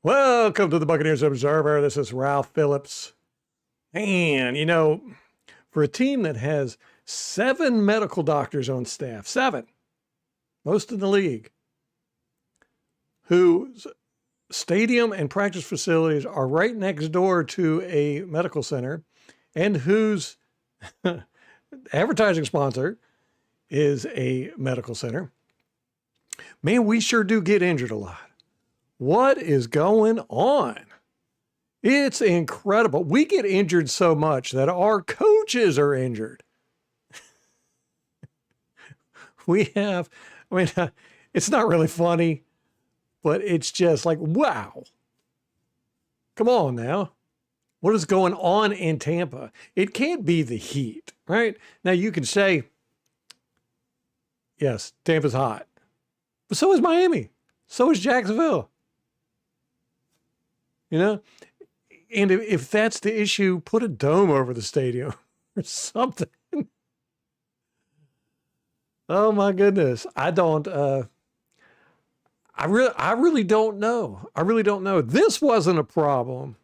Welcome to the Buccaneers Observer. This is Ralph Phillips. And, for a team that has 7 medical doctors on staff, 7, most in the league, whose stadium and practice facilities are right next door to a medical center, and whose advertising sponsor is a medical center, man, we sure do get injured a lot. What is going on? It's incredible. We get injured so much that our coaches are injured. It's not really funny, but it's just like, wow. Come on now. What is going on in Tampa? It can't be the heat, right? Now you can say, yes, Tampa's hot, but so is Miami. So is Jacksonville. And if that's the issue, put a dome over the stadium or something. Oh my goodness. I really don't know. I really don't know. This wasn't a problem.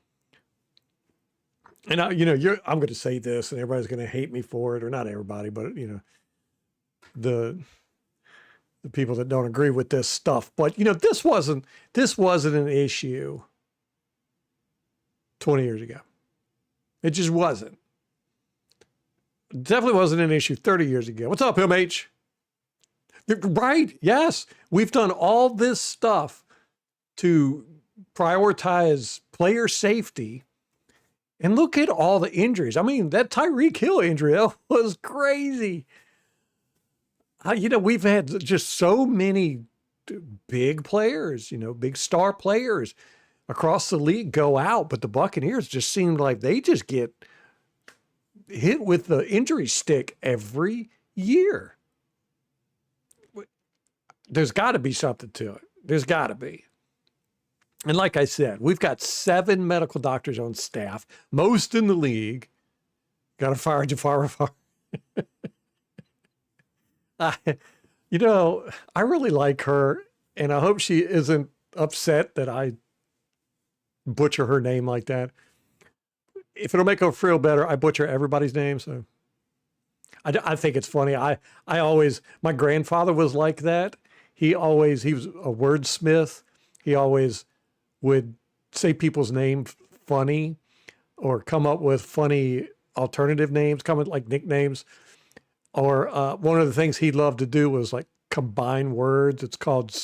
And I'm going to say this and everybody's going to hate me for it, or not everybody, but the people that don't agree with this stuff. But this wasn't an issue 20 years ago. It just wasn't. Definitely wasn't an issue 30 years ago. What's up, MH? Right. Yes. We've done all this stuff to prioritize player safety. And look at all the injuries. I mean, that Tyreek Hill injury, that was crazy. We've had just so many big players, big star players across the league go out, but the Buccaneers just seemed like they just get hit with the injury stick every year. There's got to be something to it. There's got to be. And like I said, we've got 7 medical doctors on staff, most in the league. Got to fire Jafar. I really like her, and I hope she isn't upset that I butcher her name like that. If it'll make her feel better, I butcher everybody's name. So I think it's funny. My grandfather was like that. He was a wordsmith. He always would say people's names funny or come up with funny alternative names, come with like nicknames. Or one of the things he loved to do was like combine words. It's called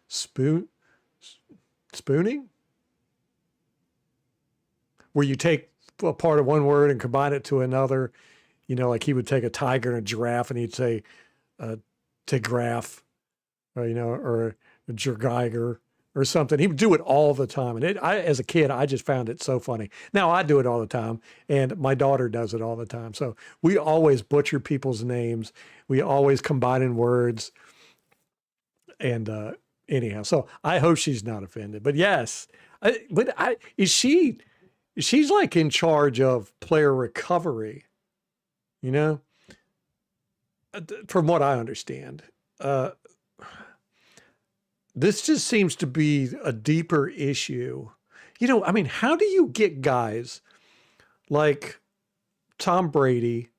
spooning, where you take a part of one word and combine it to another. Like he would take a tiger and a giraffe and he'd say tigraph, or a jergeiger or something. He would do it all the time. And as a kid, I just found it so funny. Now I do it all the time, and my daughter does it all the time. So we always butcher people's names. We always combine in words. And anyhow, so I hope she's not offended. But yes, she's like in charge of player recovery, from what I understand. This just seems to be a deeper issue. How do you get guys like Tom Brady?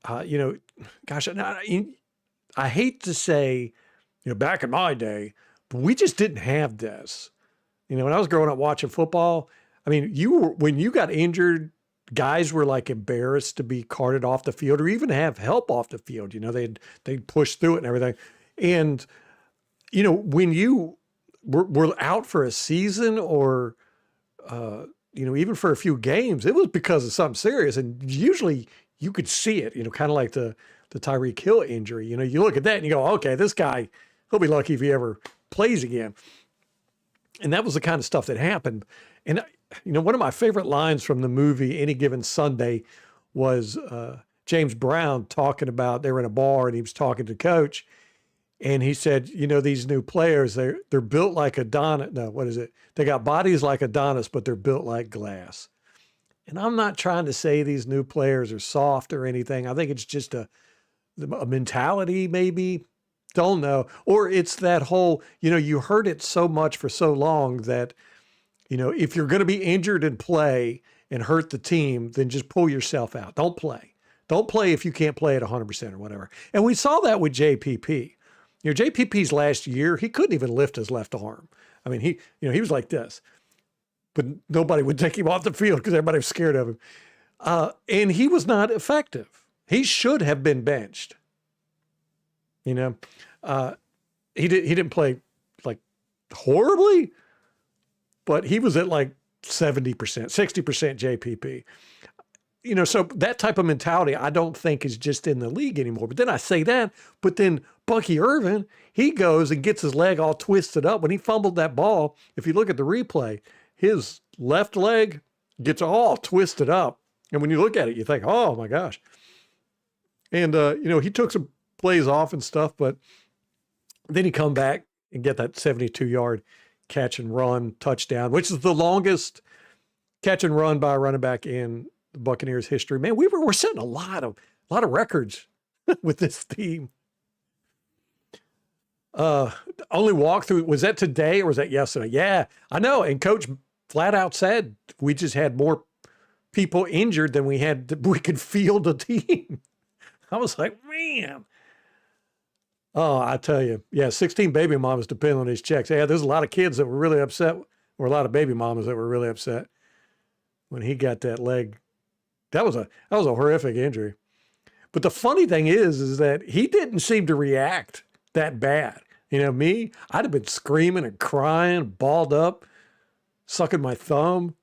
Gosh, I hate to say, back in my day, but we just didn't have this. When I was growing up watching football, when you got injured, guys were like embarrassed to be carted off the field or even have help off the field. They'd push through it and everything. And when you were out for a season or, even for a few games, it was because of something serious. And usually you could see it, kind of like the Tyreek Hill injury. You look at that and you go, okay, this guy, he'll be lucky if he ever plays again. And that was the kind of stuff that happened. And, one of my favorite lines from the movie Any Given Sunday was James Brown talking about, they were in a bar and he was talking to coach. And he said, these new players, they're built like Adonis. No, what is it? They got bodies like Adonis, but they're built like glass. And I'm not trying to say these new players are soft or anything. I think it's just a mentality, maybe. Don't know. Or it's that whole, you heard it so much for so long that If you're going to be injured and play and hurt the team, then just pull yourself out. Don't play. Don't play if you can't play at 100% or whatever. And we saw that with JPP. JPP's last year, he couldn't even lift his left arm. I mean, he was like this, but nobody would take him off the field because everybody was scared of him. And he was not effective. He should have been benched. He didn't play like horribly, but he was at like 70%, 60% JPP. So that type of mentality, I don't think is just in the league anymore. But then I say that, but then Bucky Irvin, he goes and gets his leg all twisted up. When he fumbled that ball, if you look at the replay, his left leg gets all twisted up. And when you look at it, you think, oh my gosh. And, he took some plays off and stuff, but then he come back and get that 72-yard catch and run touchdown, which is the longest catch and run by a running back in the Buccaneers history. Man, we're setting a lot of records with this team. Only walkthrough, was that today or was that yesterday? Yeah, I know. And Coach flat out said we just had more people injured than we could field a team. I was like, man. Oh, I tell you, yeah, 16 baby mamas depend on these checks. Yeah, there's a lot of kids that were really upset, or a lot of baby mamas that were really upset when he got that leg. That was a horrific injury. But the funny thing is that he didn't seem to react that bad. Me, I'd have been screaming and crying, balled up, sucking my thumb.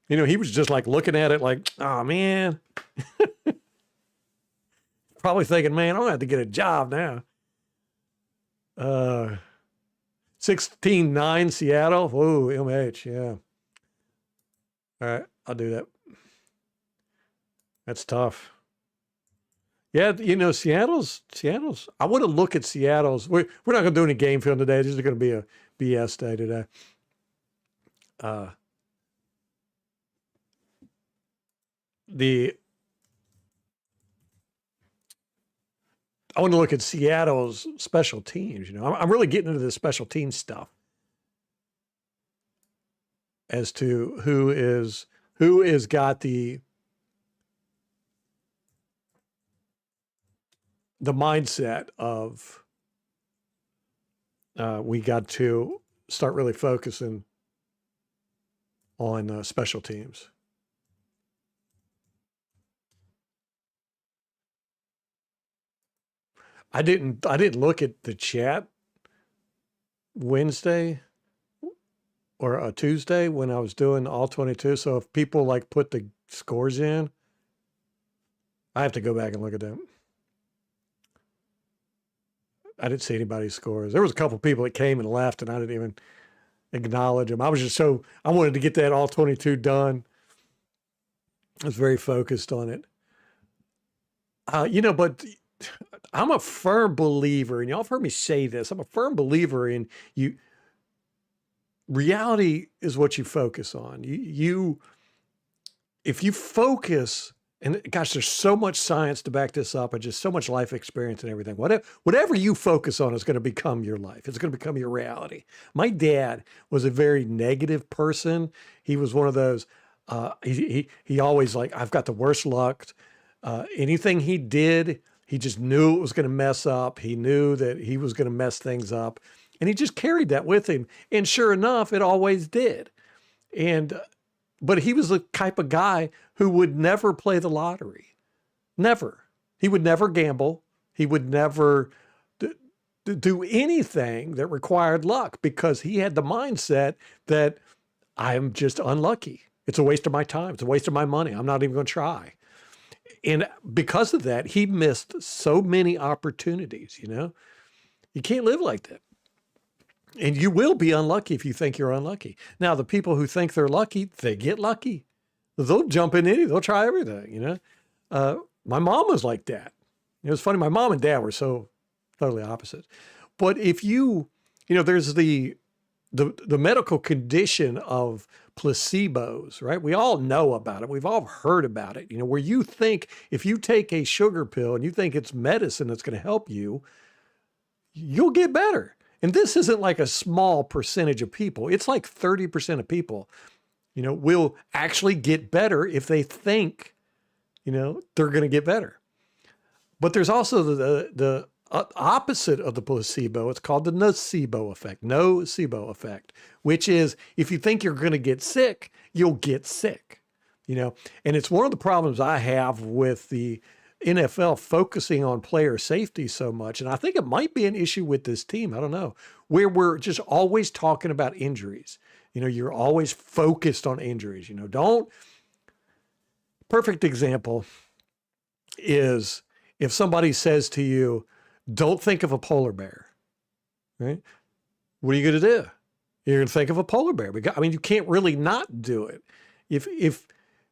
He was just like looking at it like, oh man. Probably thinking, man, I'm gonna have to get a job now. 16-9 Seattle. Whoa, MH, yeah. All right, I'll do that. That's tough. Yeah, Seattle's. I want to look at Seattle's. We're not going to do any game film today. This is going to be a BS day today. I want to look at Seattle's special teams. I'm really getting into the special team stuff as to who is got the mindset of we got to start really focusing on special teams. I didn't look at the chat Wednesday or Tuesday when I was doing all 22. So if people put the scores in, I have to go back and look at them. I didn't see anybody's scores. There was a couple people that came and left, and I didn't even acknowledge them. I was just I wanted to get that all 22 done. I was very focused on it. But I'm a firm believer, and y'all have heard me say this, I'm a firm believer in you. Reality is what you focus on. If you focus, and gosh, there's so much science to back this up and just so much life experience and everything. Whatever you focus on is going to become your life. It's going to become your reality. My dad was a very negative person. He was one of those, he always I've got the worst luck. Anything he did, he just knew it was going to mess up. He knew that he was going to mess things up. And he just carried that with him. And sure enough, it always did. But he was the type of guy who would never play the lottery. Never. He would never gamble. He would never do anything that required luck because he had the mindset that I'm just unlucky. It's a waste of my time. It's a waste of my money. I'm not even going to try. And because of that, he missed so many opportunities, You can't live like that. And you will be unlucky if you think you're unlucky. Now, the people who think they're lucky, they get lucky. They'll jump in anything. They'll try everything, My mom was like that. It was funny. My mom and dad were so totally opposite. But if there's the medical condition of placebos, right? We all know about it. We've all heard about it, where you think if you take a sugar pill and you think it's medicine that's going to help you, you'll get better. And this isn't like a small percentage of people. It's like 30% of people, will actually get better if they think, they're going to get better. But there's also the opposite of the placebo. It's called the nocebo effect, which is if you think you're going to get sick, you'll get sick, And it's one of the problems I have with the NFL focusing on player safety so much. And I think it might be an issue with this team. I don't know, where we're just always talking about injuries. You're always focused on injuries. Perfect example is if somebody says to you, don't think of a polar bear, right? What are you going to do? You're going to think of a polar bear. You can't really not do it. If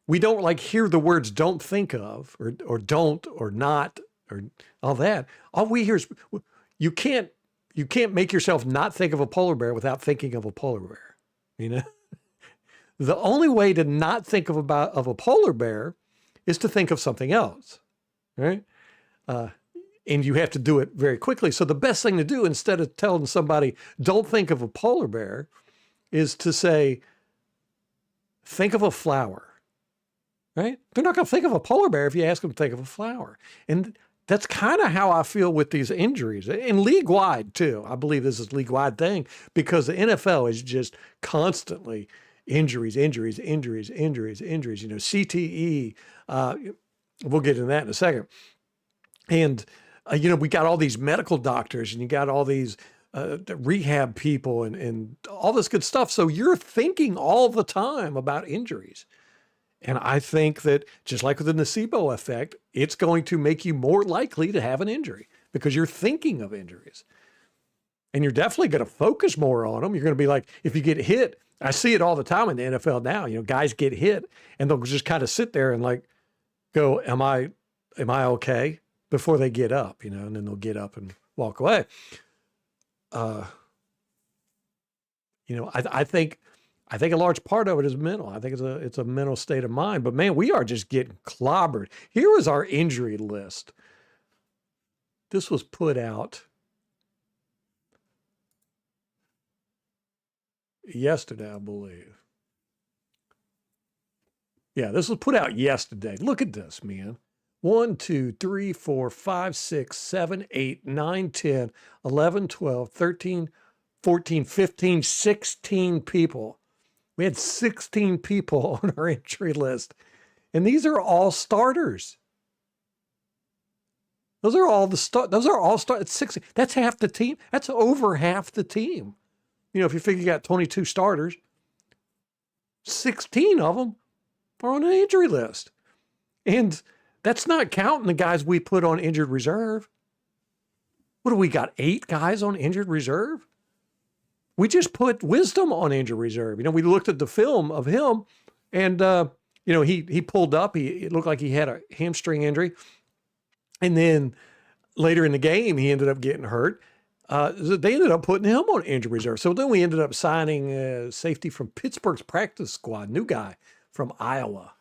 we don't like hear the words don't think of or don't or not or all that, all we hear is you can't make yourself not think of a polar bear without thinking of a polar bear. The only way to not think of a polar bear is to think of something else, right? And you have to do it very quickly. So the best thing to do, instead of telling somebody, don't think of a polar bear, is to say, think of a flower, right? They're not going to think of a polar bear if you ask them to think of a flower. And that's kind of how I feel with these injuries. And league-wide, too. I believe this is a league-wide thing because the NFL is just constantly injuries. CTE, we'll get into that in a second. And, we got all these medical doctors and you got all these rehab people and all this good stuff. So you're thinking all the time about injuries. And I think that just like with the nocebo effect, it's going to make you more likely to have an injury because you're thinking of injuries. And you're definitely going to focus more on them. You're going to be like, if you get hit, I see it all the time in the NFL now, guys get hit and they'll just kind of sit there and like go, am I okay? Before they get up, and then they'll get up and walk away. I think a large part of it is mental. I think it's a mental state of mind. But man, we are just getting clobbered. Here is our injury list. This was put out yesterday, I believe. Yeah, this was put out yesterday. Look at this, man. 1, 2, 3, 4, 5, 6, 7, 8, 9, 10, 11, 12, 13, 14, 15, 16 people. We had 16 people on our injury list. And these are all starters. Those are all starters. It's 60. That's half the team. That's over half the team. If you figure you got 22 starters, 16 of them are on an injury list. And that's not counting the guys we put on injured reserve. What do we got? 8 guys on injured reserve? We just put Wisdom on injured reserve. We looked at the film of him and, he pulled up. It looked like he had a hamstring injury. And then later in the game, he ended up getting hurt. They ended up putting him on injured reserve. So then we ended up signing safety from Pittsburgh's practice squad, new guy from Iowa.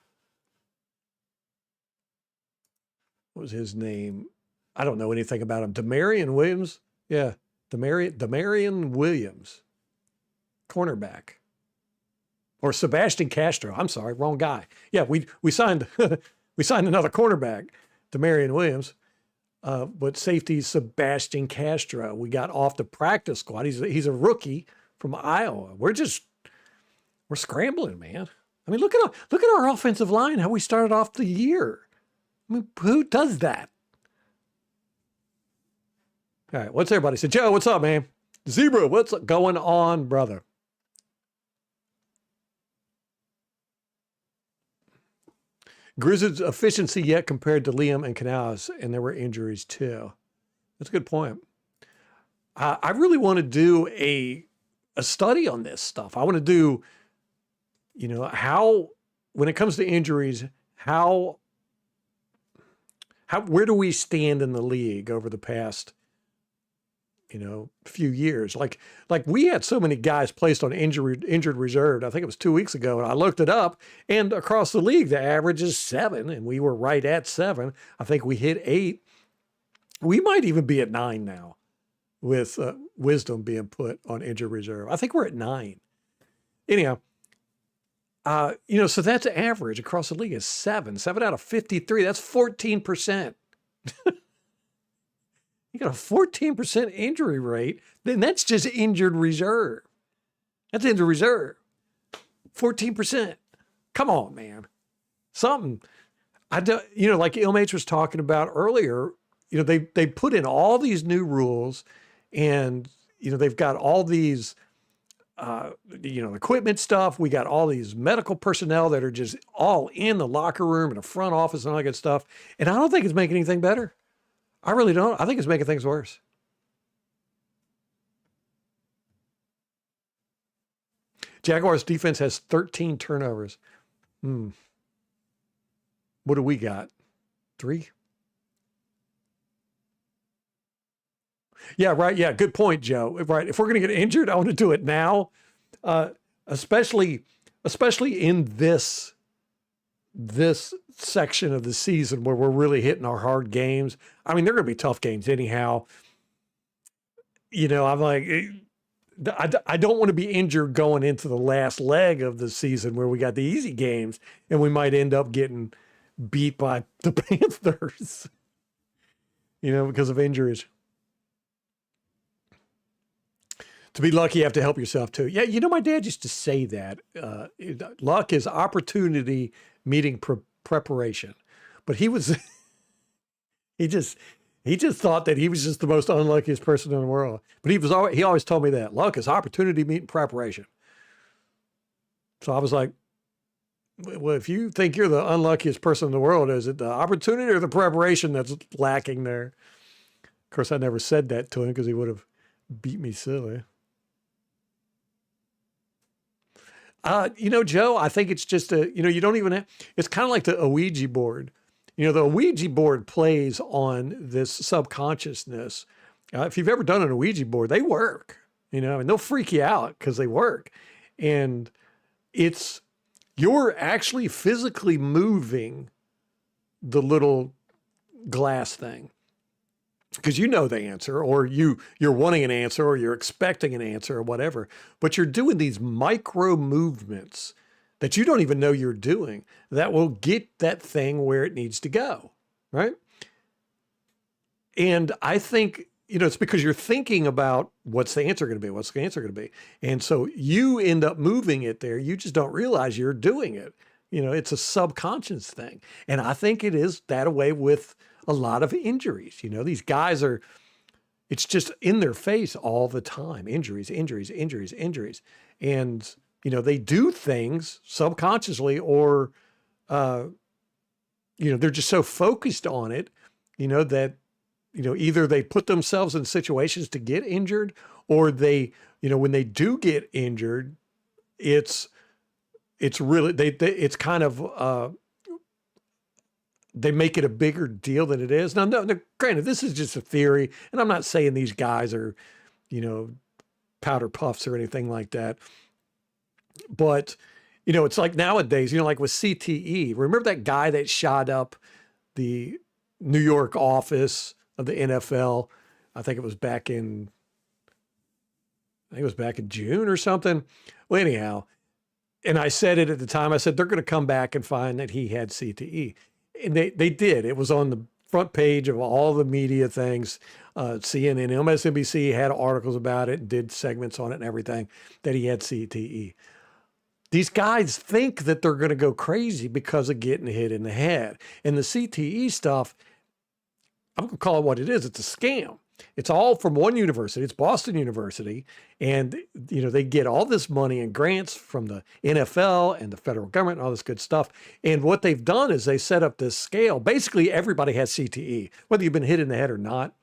What was his name? I don't know anything about him. Demarion Williams. Yeah. Demarion Williams. Cornerback. Or Sebastian Castro. I'm sorry, wrong guy. Yeah, we signed we signed another cornerback, Demarion Williams. But safety Sebastian Castro. We got off the practice squad. He's a rookie from Iowa. We're scrambling, man. Look at our offensive line, how we started off the year. Who does that? All right, what's everybody say? Joe, what's up, man? Zebra, what's going on, brother? Grizzlies' efficiency yet compared to Liam and Canales, and there were injuries too. That's a good point. I really want to do a study on this stuff. I want to do, how, when it comes to injuries, where do we stand in the league over the past, few years? Like we had so many guys placed on injured reserve. I think it was 2 weeks ago, and I looked it up. And across the league, the average is 7, and we were right at 7. I think we hit 8. We might even be at 9 now. with Wisdom being put on injured reserve. I think we're at 9. Anyhow, so that's average across the league is 7 out of 53. That's 14%. You got a 14% injury rate, then that's just injured reserve. That's injured reserve. 14%. Come on, man. Something. I don't, like Ilmage was talking about earlier, they put in all these new rules and, they've got all these, equipment stuff. We got all these medical personnel that are just all in the locker room and the front office and all that good stuff. And I don't think it's making anything better. I really don't. I think it's making things worse. Jaguars defense has 13 turnovers. What do we got? 3? Yeah, right. Yeah, good point, Joe. Right. If we're going to get injured, I want to do it now, especially in this section of the season where we're really hitting our hard games. I mean, they're going to be tough games anyhow. I'm like, I don't want to be injured going into the last leg of the season where we got the easy games and we might end up getting beat by the Panthers, because of injuries. To be lucky, you have to help yourself too. Yeah, my dad used to say that. Luck is opportunity meeting preparation. But he was, he just thought that he was just the most unluckiest person in the world. But he always told me that. Luck is opportunity meeting preparation. So I was like, well, if you think you're the unluckiest person in the world, is it the opportunity or the preparation that's lacking there? Of course, I never said that to him because he would have beat me silly. Joe, I think it's just you don't even have, it's kind of like the Ouija board. The Ouija board plays on this subconsciousness. If you've ever done an Ouija board, they work, and they'll freak you out because they work. And you're actually physically moving the little glass thing. Because you know the answer, or you're wanting an answer, or you're expecting an answer, or whatever. But you're doing these micro movements that you don't even know you're doing that will get that thing where it needs to go, right? And I think, it's because you're thinking about what's the answer going to be? What's the answer going to be? And so you end up moving it there. You just don't realize you're doing it. It's a subconscious thing. And I think it is that way with a lot of injuries. These guys it's just in their face all the time. Injuries. And, they do things subconsciously or, they're just so focused on it, that, either they put themselves in situations to get injured or they, when they do get injured, it's really, it's kind of, they make it a bigger deal than it is. Now, no, granted, this is just a theory, and I'm not saying these guys are, powder puffs or anything like that. But, it's like nowadays, like with CTE, remember that guy that shot up the New York office of the NFL? I think it was back in June or something. Well, anyhow, and I said it at the time, I said, they're going to come back and find that he had CTE. And they did. It was on the front page of all the media things. CNN, MSNBC had articles about it and did segments on it and everything, that he had CTE. These guys think that they're going to go crazy because of getting hit in the head. And the CTE stuff, I'm going to call it what it is. It's a scam. It's all from one university. It's Boston University. And, they get all this money and grants from the NFL and the federal government and all this good stuff. And what they've done is they set up this scale. Basically, everybody has CTE, whether you've been hit in the head or not.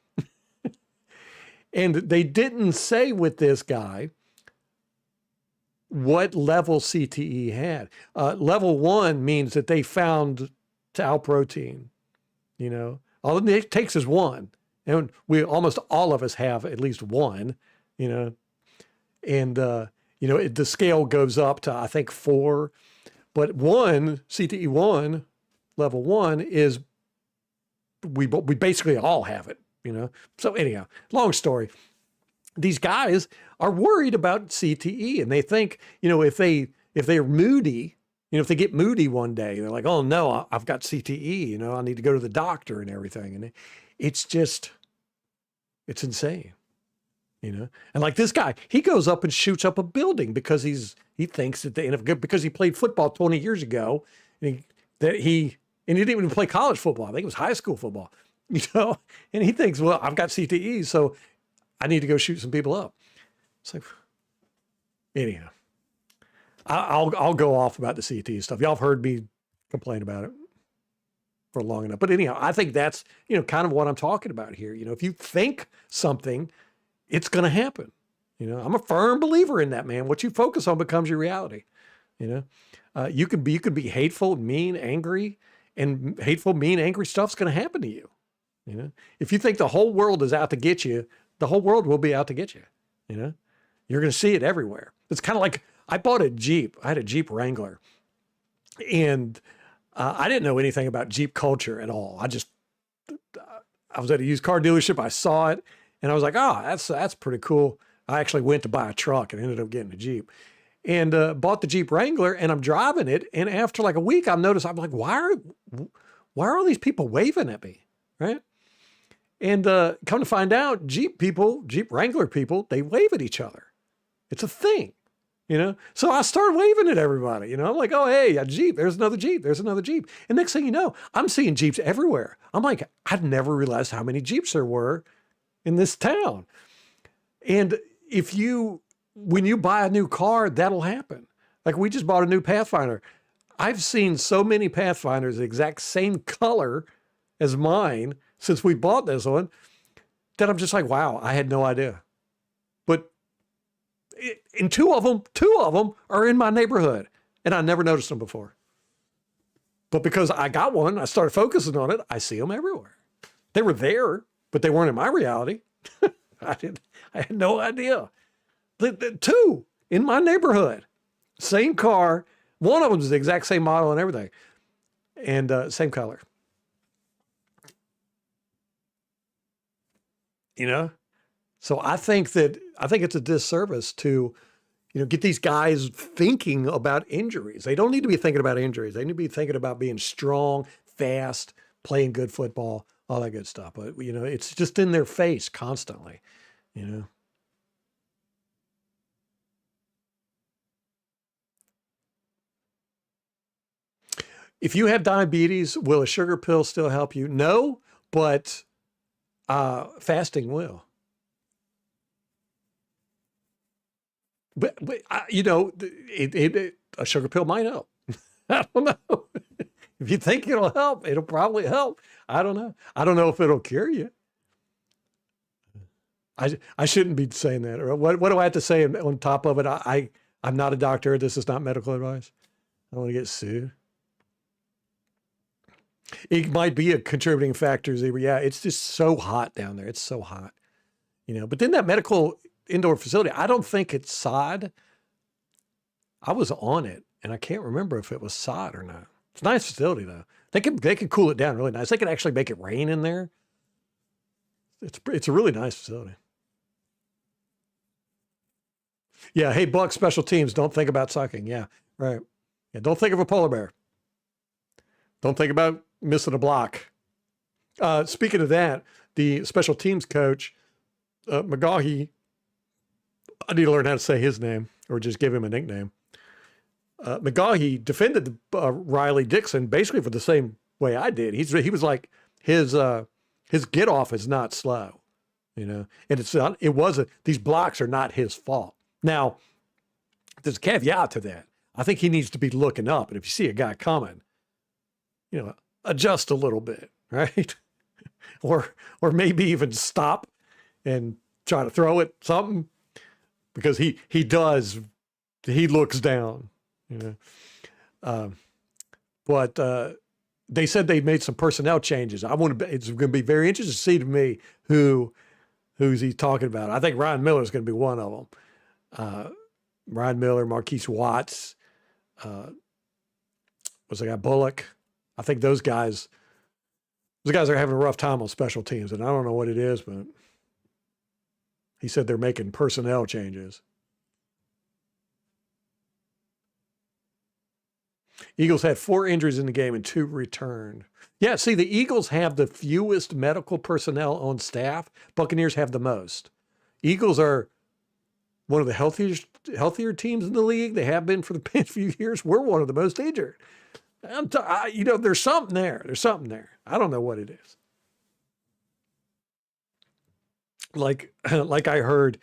And they didn't say with this guy what level CTE had. Level 1 means that they found tau protein. All it takes is 1. And almost all of us have at least 1, and, the scale goes up to, I think, 4, but 1, CTE 1, level 1 is, we basically all have it, So anyhow, long story. these guys are worried about CTE, and they think, if they're moody, if they get moody one day, they're like, oh no, I've got CTE, I need to go to the doctor and everything. And it's just, it's insane, And like this guy, he goes up and shoots up a building because he thinks that because he played football 20 years ago, and he didn't even play college football. I think it was high school football, and he thinks, well, I've got CTE, so I need to go shoot some people up. It's like, anyhow, I'll go off about the CTE stuff. Y'all have heard me complain about it for long enough. But anyhow, I think that's, kind of what I'm talking about here. If you think something, it's going to happen. I'm a firm believer in that, man. What you focus on becomes your reality. You could be hateful, mean, angry, and hateful, mean, angry stuff's going to happen to you. If you think the whole world is out to get you, the whole world will be out to get you. You're going to see it everywhere. It's kind of like I bought a Jeep. I had a Jeep Wrangler, and I didn't know anything about Jeep culture at all. I was at a used car dealership. I saw it, and I was like, oh, that's pretty cool. I actually went to buy a truck and ended up getting a Jeep, and bought the Jeep Wrangler, and I'm driving it. And after like a week, I'm like, why are all these people waving at me, right? And come to find out, Jeep Wrangler people, they wave at each other. It's a thing, So I started waving at everybody, I'm like, oh, hey, a Jeep, there's another Jeep, there's another Jeep. And next thing you know, I'm seeing Jeeps everywhere. I'm like, I'd never realized how many Jeeps there were in this town. And when you buy a new car, that'll happen. Like we just bought a new Pathfinder. I've seen so many Pathfinders the exact same color as mine since we bought this one, that I'm just like, wow, I had no idea. But and two of them are in my neighborhood, and I never noticed them before. But because I got one, I started focusing on it, I see them everywhere. They were there, but they weren't in my reality. I had no idea. The two in my neighborhood, same car. One of them is the exact same model and everything, and same color. So I think it's a disservice to, get these guys thinking about injuries. They don't need to be thinking about injuries. They need to be thinking about being strong, fast, playing good football, all that good stuff. But, it's just in their face constantly, If you have diabetes, will a sugar pill still help you? No, but fasting will. But a sugar pill might help. I don't know. If you think it'll help, it'll probably help. I don't know. I don't know if it'll cure you. I shouldn't be saying that. Or what do I have to say on top of it? I'm not a doctor. This is not medical advice. I don't want to get sued. It might be a contributing factor. Yeah, it's just so hot down there. It's so hot, But then that medical indoor facility, I don't think it's sod. I was on it, and I can't remember if it was sod or not. It's a nice facility, though. They can cool it down really nice. They can actually make it rain in there. It's a really nice facility. Yeah, hey, Buck, special teams, don't think about sucking. Yeah, right. Yeah, don't think of a polar bear. Don't think about missing a block. Speaking of that, the special teams coach, McGaughey, I need to learn how to say his name or just give him a nickname. McGaughey defended Riley Dixon basically for the same way I did. He was like, his get off is not slow, and these blocks are not his fault. Now, there's a caveat to that. I think he needs to be looking up. And if you see a guy coming, adjust a little bit, right? or maybe even stop and try to throw it something, because he looks down, but they said they made some personnel changes. It's going to be very interesting to see to me who's he talking about. I think Ryan Miller is going to be one of them. Ryan Miller, Marquise Watts, was the guy Bullock. I think those guys are having a rough time on special teams, and I don't know what it is, but He said they're making personnel changes. Eagles had 4 injuries in the game and 2 returned. Yeah, see, the Eagles have the fewest medical personnel on staff. Buccaneers have the most. Eagles are one of the healthier teams in the league. They have been for the past few years. We're one of the most injured. There's something there. There's something there. I don't know what it is. Like I heard,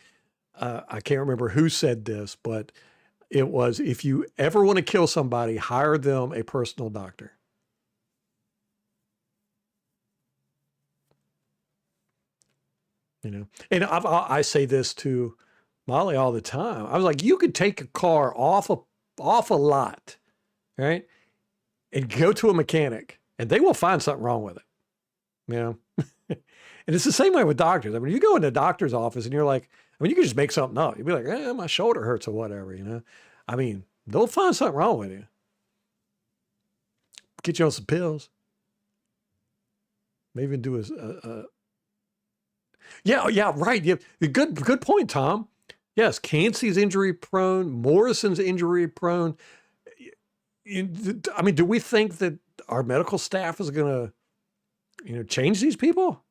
I can't remember who said this, but it was, if you ever want to kill somebody, hire them a personal doctor. And I say this to Molly all the time. I was like, you could take a car off a lot, right, and go to a mechanic, and they will find something wrong with it. And it's the same way with doctors. I mean, you go in the doctor's office and you're like, you can just make something up. You'd be like, my shoulder hurts or whatever, I mean, they'll find something wrong with you. Get you on some pills. Maybe even do yeah, right. Yeah, good point, Tom. Yes, Cansey's injury prone, Morrison's injury prone. I mean, do we think that our medical staff is going to, change these people?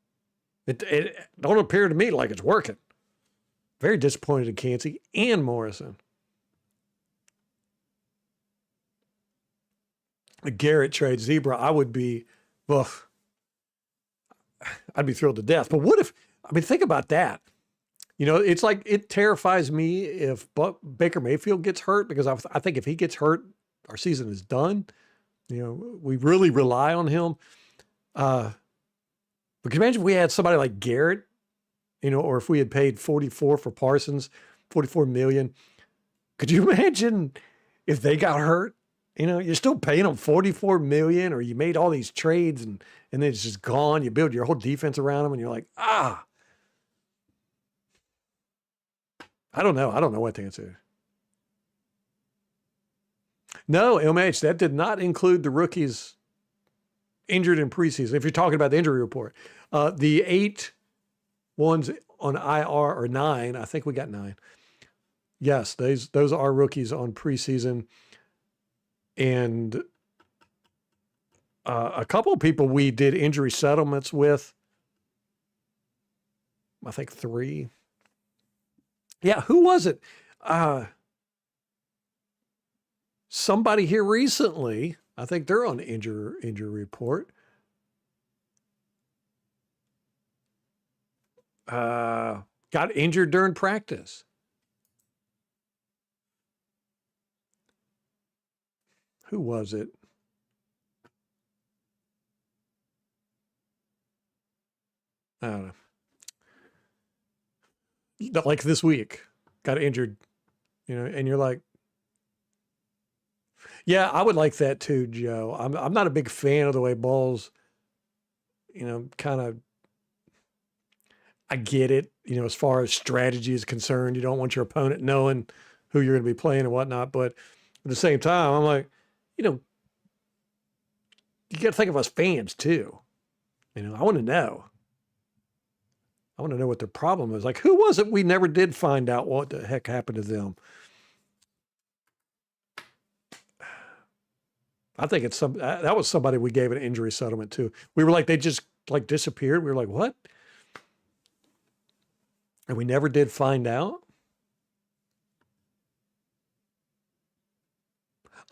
It don't appear to me like it's working. Very disappointed in Cansey and Morrison. A Garrett trade, Zebra, I would be, I'd be thrilled to death. But what if, think about that. It's like, it terrifies me if Baker Mayfield gets hurt, because I think if he gets hurt, our season is done. We really rely on him. But can you imagine if we had somebody like Garrett, or if we had paid 44 for Parsons, 44 million? Could you imagine if they got hurt? You're still paying them 44 million, or you made all these trades and then it's just gone. You build your whole defense around them and you're like, I don't know. I don't know what to answer. No, MH, that did not include the rookies injured in preseason. If you're talking about the injury report, the 8 ones on IR, or 9, I think we got 9. Yes, those are rookies on preseason. And a couple of people we did injury settlements with, I think 3. Yeah, who was it? Somebody here recently, I think they're on injury report. Got injured during practice. Who was it? I don't know. Like this week, got injured, and you're like, yeah, I would like that too, Joe. I'm not a big fan of the way balls, kind of, I get it, as far as strategy is concerned. You don't want your opponent knowing who you're going to be playing and whatnot. But at the same time, I'm like, you got to think of us fans too. I want to know. I want to know what their problem is. Like, who was it we never did find out what the heck happened to them? I think it's that was somebody we gave an injury settlement to. We were like, they just like disappeared. We were like, what? And we never did find out.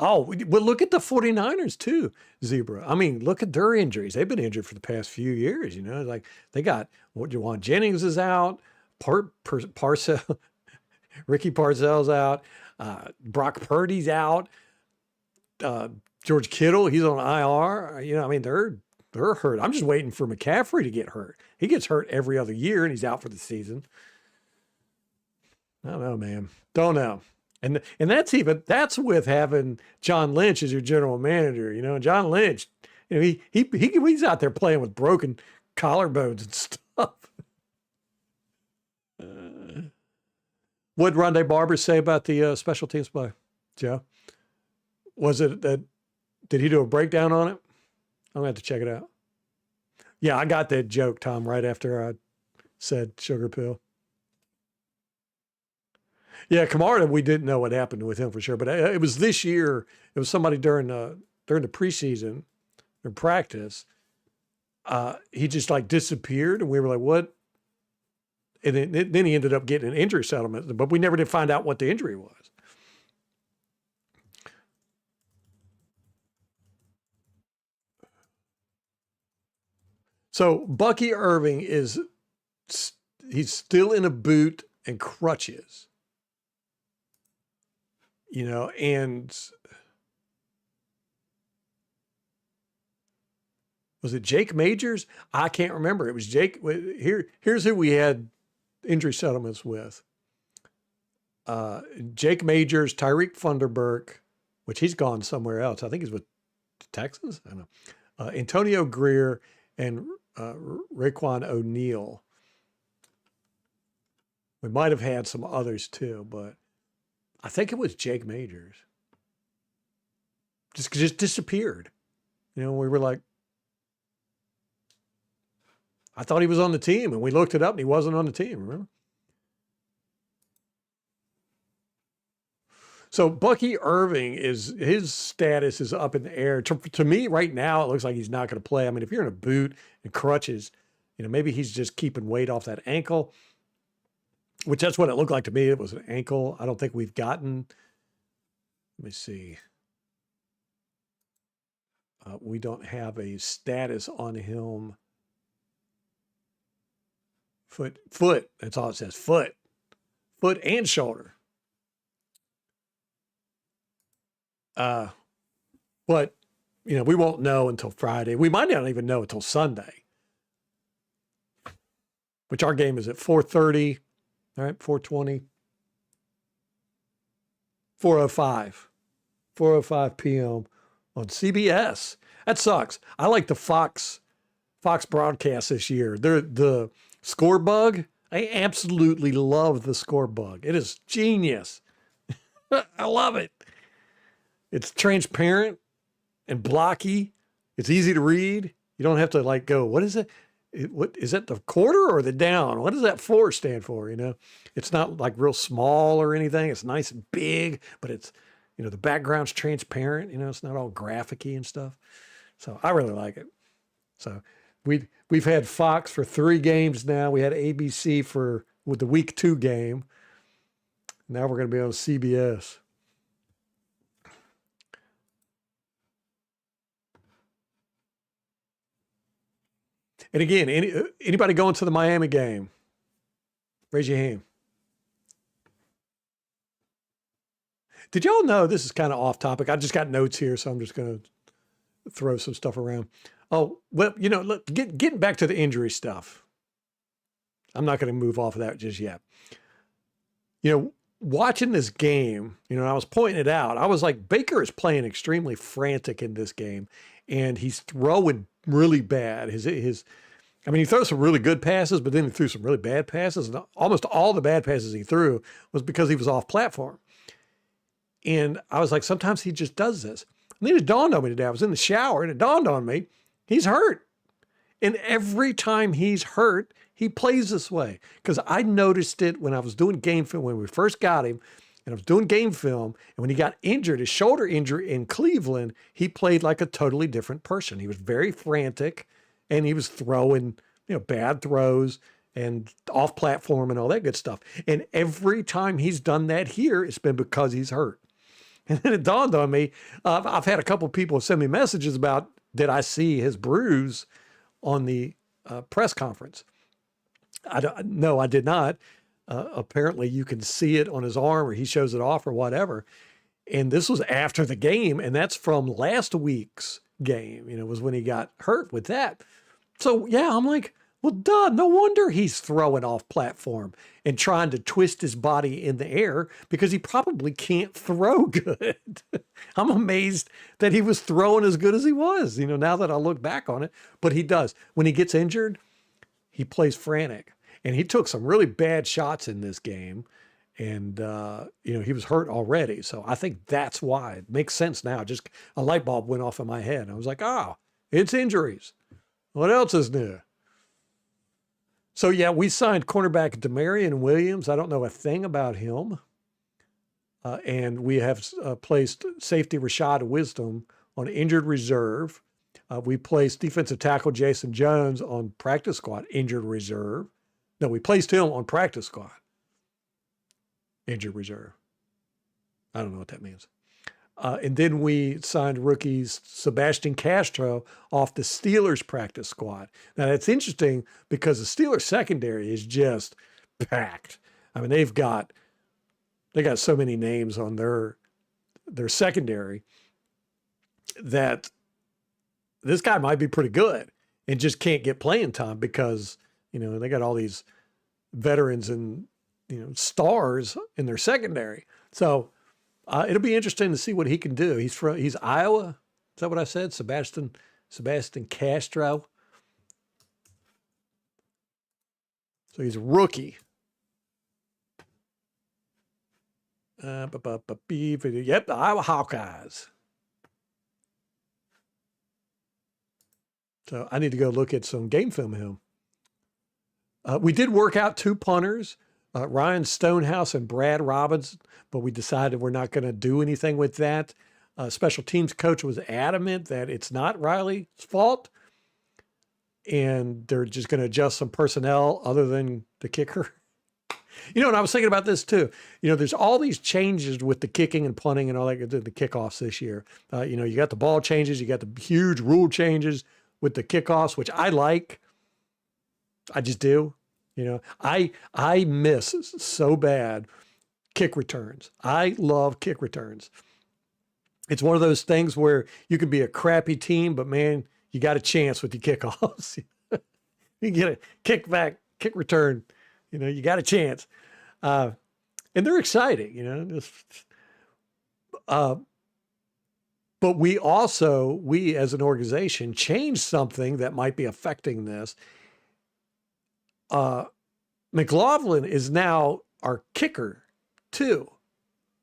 Oh, well, look at the 49ers too, Zebra. I mean, look at their injuries. They've been injured for the past few years, Like they got, Juwan Jennings is out, Parcell, Ricky Parcell's out, Brock Purdy's out, George Kittle, he's on IR. They're hurt. I'm just waiting for McCaffrey to get hurt. He gets hurt every other year and he's out for the season. I don't know, man. Don't know. And that's with having John Lynch as your general manager, John Lynch, he's out there playing with broken collarbones and stuff. What did Rondé Barber say about the special teams play, Joe? Was it that, did he do a breakdown on it? I'm going to have to check it out. Yeah, I got that joke, Tom, right after I said sugar pill. Yeah, Kamara, we didn't know what happened with him for sure, but it was this year. It was somebody during the preseason or practice. He just like disappeared, and we were like, "What?" And then he ended up getting an injury settlement, but we never did find out what the injury was. So Bucky Irving is he's still in a boot and crutches, and was it Jake Majors? I can't remember. It was Jake. Here's who we had injury settlements with. Jake Majors, Tyreek Funderburk, which he's gone somewhere else. I think he's with the Texans. I don't know. Antonio Greer and Raekwon O'Neal. We might have had some others too, but I think it was Jake Majors. Just disappeared. We were like, I thought he was on the team, and we looked it up, and he wasn't on the team. Remember? So Bucky Irving his status is up in the air. To me, right now, it looks like he's not going to play. I mean, if you're in a boot and crutches, maybe he's just keeping weight off that ankle, which that's what it looked like to me. It was an ankle. I don't think we've gotten. Let me see. We don't have a status on him. Foot. That's all it says. Foot and shoulder. But we won't know until Friday. We might not even know until Sunday, which our game is at 4:30. All right, 4:20, 4:05 p.m. on CBS. That sucks. I like the Fox broadcast this year. They're the score bug. I absolutely love the score bug. It is genius. I love it. It's transparent and blocky. It's easy to read. You don't have to go, what is it? What is that, the quarter or the down? What does that 4 stand for? It's not like real small or anything. It's nice and big, but it's, the background's transparent. It's not all graphic-y and stuff. So I really like it. So we've had Fox for 3 games now. We had ABC with the week 2 game. Now we're going to be on CBS. And again, anybody going to the Miami game? Raise your hand. Did y'all know, this is kind of off topic. I just got notes here, so I'm just going to throw some stuff around. Oh, well, look, getting back to the injury stuff. I'm not going to move off of that just yet. Watching this game, I was pointing it out. I was like, Baker is playing extremely frantic in this game, and he's throwing really bad. He throws some really good passes, but then he threw some really bad passes. And almost all the bad passes he threw was because he was off platform. And I was like, sometimes he just does this. And then it dawned on me today. I was in the shower, and it dawned on me, he's hurt. And every time he's hurt, he plays this way. Because I noticed it when I was doing game film, when we first got him, and I was doing game film, and when he got injured, his shoulder injury in Cleveland, he played like a totally different person. He was very frantic, and he was throwing, bad throws and off platform and all that good stuff. And every time he's done that here, it's been because he's hurt. And then it dawned on me, I've had a couple of people send me messages about, did I see his bruise on the press conference? No, I did not. Apparently you can see it on his arm, or he shows it off or whatever. And this was after the game, and that's from last week's game, was when he got hurt with that. So yeah, I'm like, well, duh, no wonder he's throwing off platform and trying to twist his body in the air, because he probably can't throw good. I'm amazed that he was throwing as good as he was, now that I look back on it. But he does. When he gets injured, he plays frantic. And he took some really bad shots in this game. And, he was hurt already. So I think that's why. It makes sense now. Just a light bulb went off in my head. I was like, it's injuries. What else is new? So, yeah, we signed cornerback Demarion Williams. I don't know a thing about him. And we have placed safety Rashad Wisdom on injured reserve. We placed defensive tackle Jason Jones on practice squad, injured reserve. No, we placed him on practice squad, injured reserve. I don't know what that means. And then we signed rookies Sebastian Castro off the Steelers practice squad. Now that's interesting because the Steelers secondary is just packed. I mean, they got so many names on their secondary that this guy might be pretty good and just can't get playing time because, they got all these veterans and, stars in their secondary. So it'll be interesting to see what he can do. He's Iowa. Is that what I said? Sebastian Castro. So he's a rookie. Yep, the Iowa Hawkeyes. So I need to go look at some game film of him. We did work out 2 punters, Ryan Stonehouse and Brad Robbins, but we decided we're not going to do anything with that. Special teams coach was adamant that it's not Riley's fault, and they're just going to adjust some personnel other than the kicker. And I was thinking about this too. There's all these changes with the kicking and punting and all that, the kickoffs this year. You got the ball changes, you got the huge rule changes with the kickoffs, which I like. I just do. I miss so bad kick returns. I love kick returns. It's one of those things where you can be a crappy team, but man, you got a chance with the kickoffs. You get a kick return, you got a chance. And they're exciting, but we as an organization changed something that might be affecting this. McLaughlin is now our kicker too.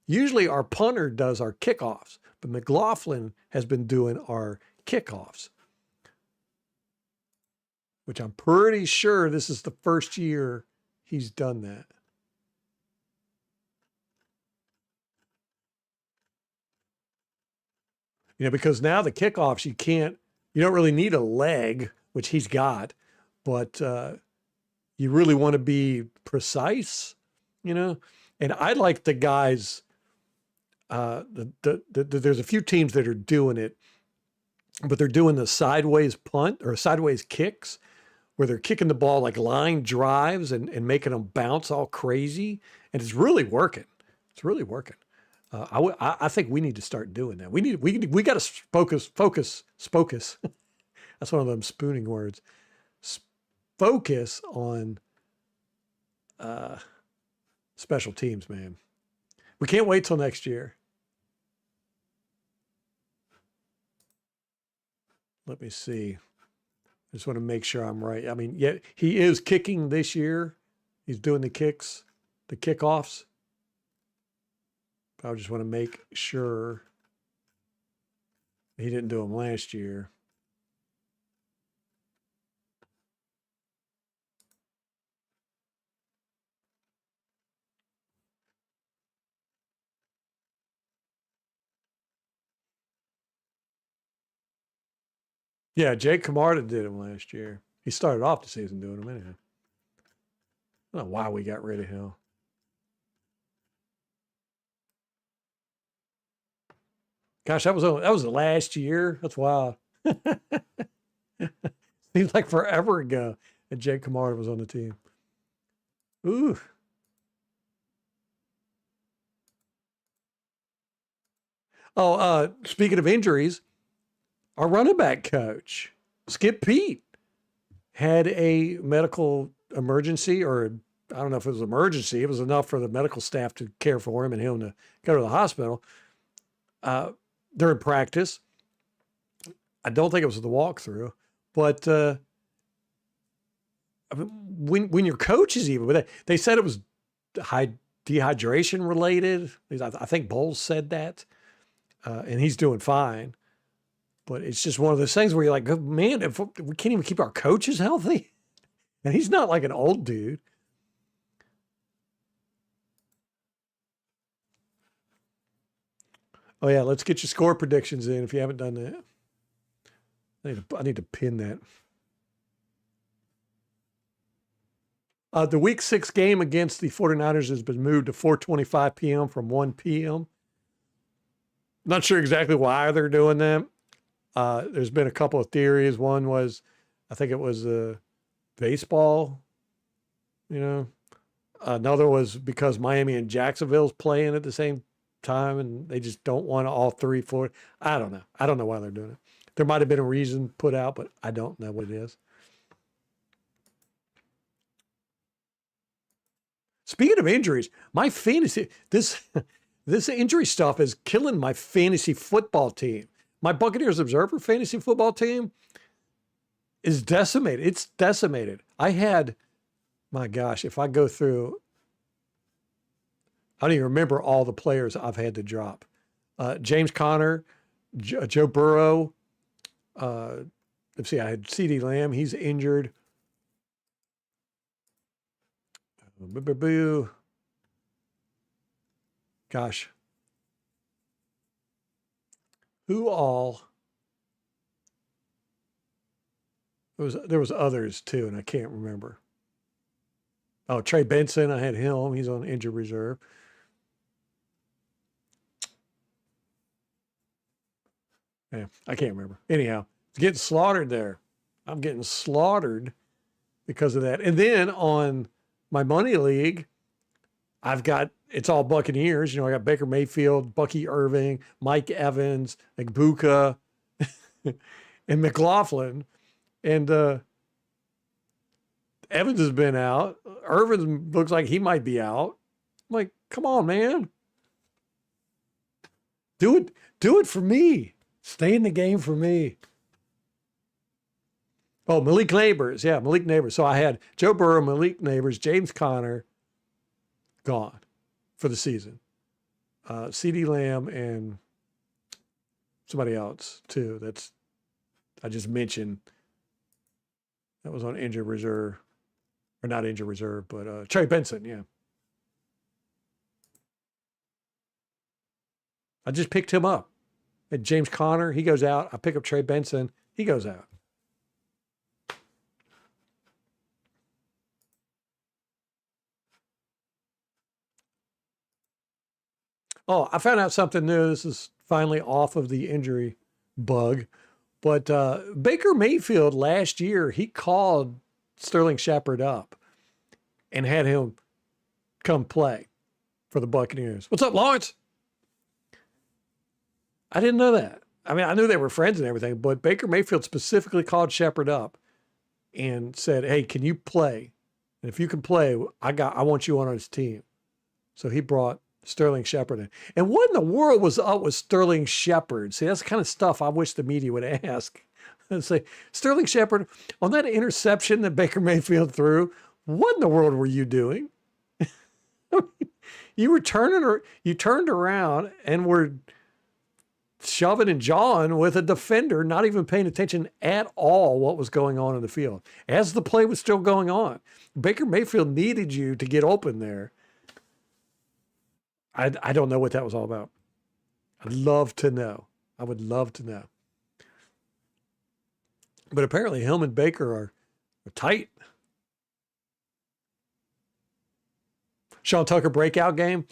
Usually our punter does our kickoffs, but McLaughlin has been doing our kickoffs, which I'm pretty sure this is the first year he's done that. Because now the kickoffs, you don't really need a leg, which he's got, but you really want to be precise, and I like the guys, there's a few teams that are doing it, but they're doing the sideways punt or sideways kicks where they're kicking the ball like line drives and making them bounce all crazy. And it's really working. It's really working. I think we need to start doing that. We got to focus. That's one of them spooning words. Focus on special teams, man. We can't wait till next year. Let me see. I just want to make sure I'm right. I mean, yeah, he is kicking this year. He's doing the kickoffs. I just want to make sure he didn't do them last year. Yeah, Jake Camarda did him last year. He started off the season doing them anyhow. I don't know why we got rid of him. Gosh, that was the last year. That's wild. Seems like forever ago that Jake Camarda was on the team. Ooh. Oh, speaking of injuries, our running back coach, Skip Pete, had a medical emergency, or I don't know if it was an emergency. It was enough for the medical staff to care for him and him to go to the hospital during practice. I don't think it was the walkthrough, but when your coach is even, they said it was dehydration related. I think Bowles said that, and he's doing fine. But it's just one of those things where you're like, oh, man, if we can't even keep our coaches healthy, and he's not like an old dude. Oh yeah, let's get your score predictions in if you haven't done that. I need to pin that. The week 6 game against the 49ers has been moved to 4:25 p.m. from 1 p.m. Not sure exactly why they're doing that. There's been a couple of theories. One was, I think it was baseball, you know. Another was because Miami and Jacksonville's playing at the same time and they just don't want all three for it. I don't know. I don't know why they're doing it. There might have been a reason put out, but I don't know what it is. Speaking of injuries, my fantasy this injury stuff is killing my fantasy football team. My Buccaneers Observer fantasy football team is decimated. It's decimated. I had, my gosh, if I go through, I don't even remember all the players I've had to drop. James Conner, Joe Burrow. Let's see, I had CeeDee Lamb. He's injured. Gosh. Who all? There was others too, and I can't remember. Oh, Trey Benson, I had him. He's on injured reserve. Yeah, I can't remember. Anyhow, it's getting slaughtered there. I'm getting slaughtered because of that. And then on my money league, I've got, it's all Buccaneers. You know, I got Baker Mayfield, Bucky Irving, Mike Evans, Buka, and McLaughlin. And Evans has been out. Irvin looks like he might be out. I'm like, come on, man. Do it for me. Stay in the game for me. Oh, Malik Neighbors. Yeah, Malik Neighbors. So I had Joe Burrow, Malik Neighbors, James Conner gone for the season. CeeDee Lamb and somebody else too. That's, I just mentioned, that was on injured reserve, or not injured reserve, but Trey Benson. Yeah. I just picked him up. And James Conner, he goes out. I pick up Trey Benson, he goes out. Oh, I found out something new. This is finally off of the injury bug. But Baker Mayfield last year, he called Sterling Shepard up and had him come play for the Buccaneers. What's up, Lawrence? I didn't know that. I mean, I knew they were friends and everything, but Baker Mayfield specifically called Shepard up and said, "Hey, can you play? And if you can play, I want you on his team." So he brought Sterling Shepard in. And what in the world was up with Sterling Shepard? See, that's the kind of stuff I wish the media would ask. And say, Sterling Shepard, on that interception that Baker Mayfield threw, what in the world were you doing? You turned around and were shoving and jawing with a defender, not even paying attention at all what was going on in the field as the play was still going on. Baker Mayfield needed you to get open there. I don't know what that was all about. I'd love to know. I would love to know. But apparently him and Baker are tight. Sean Tucker breakout game.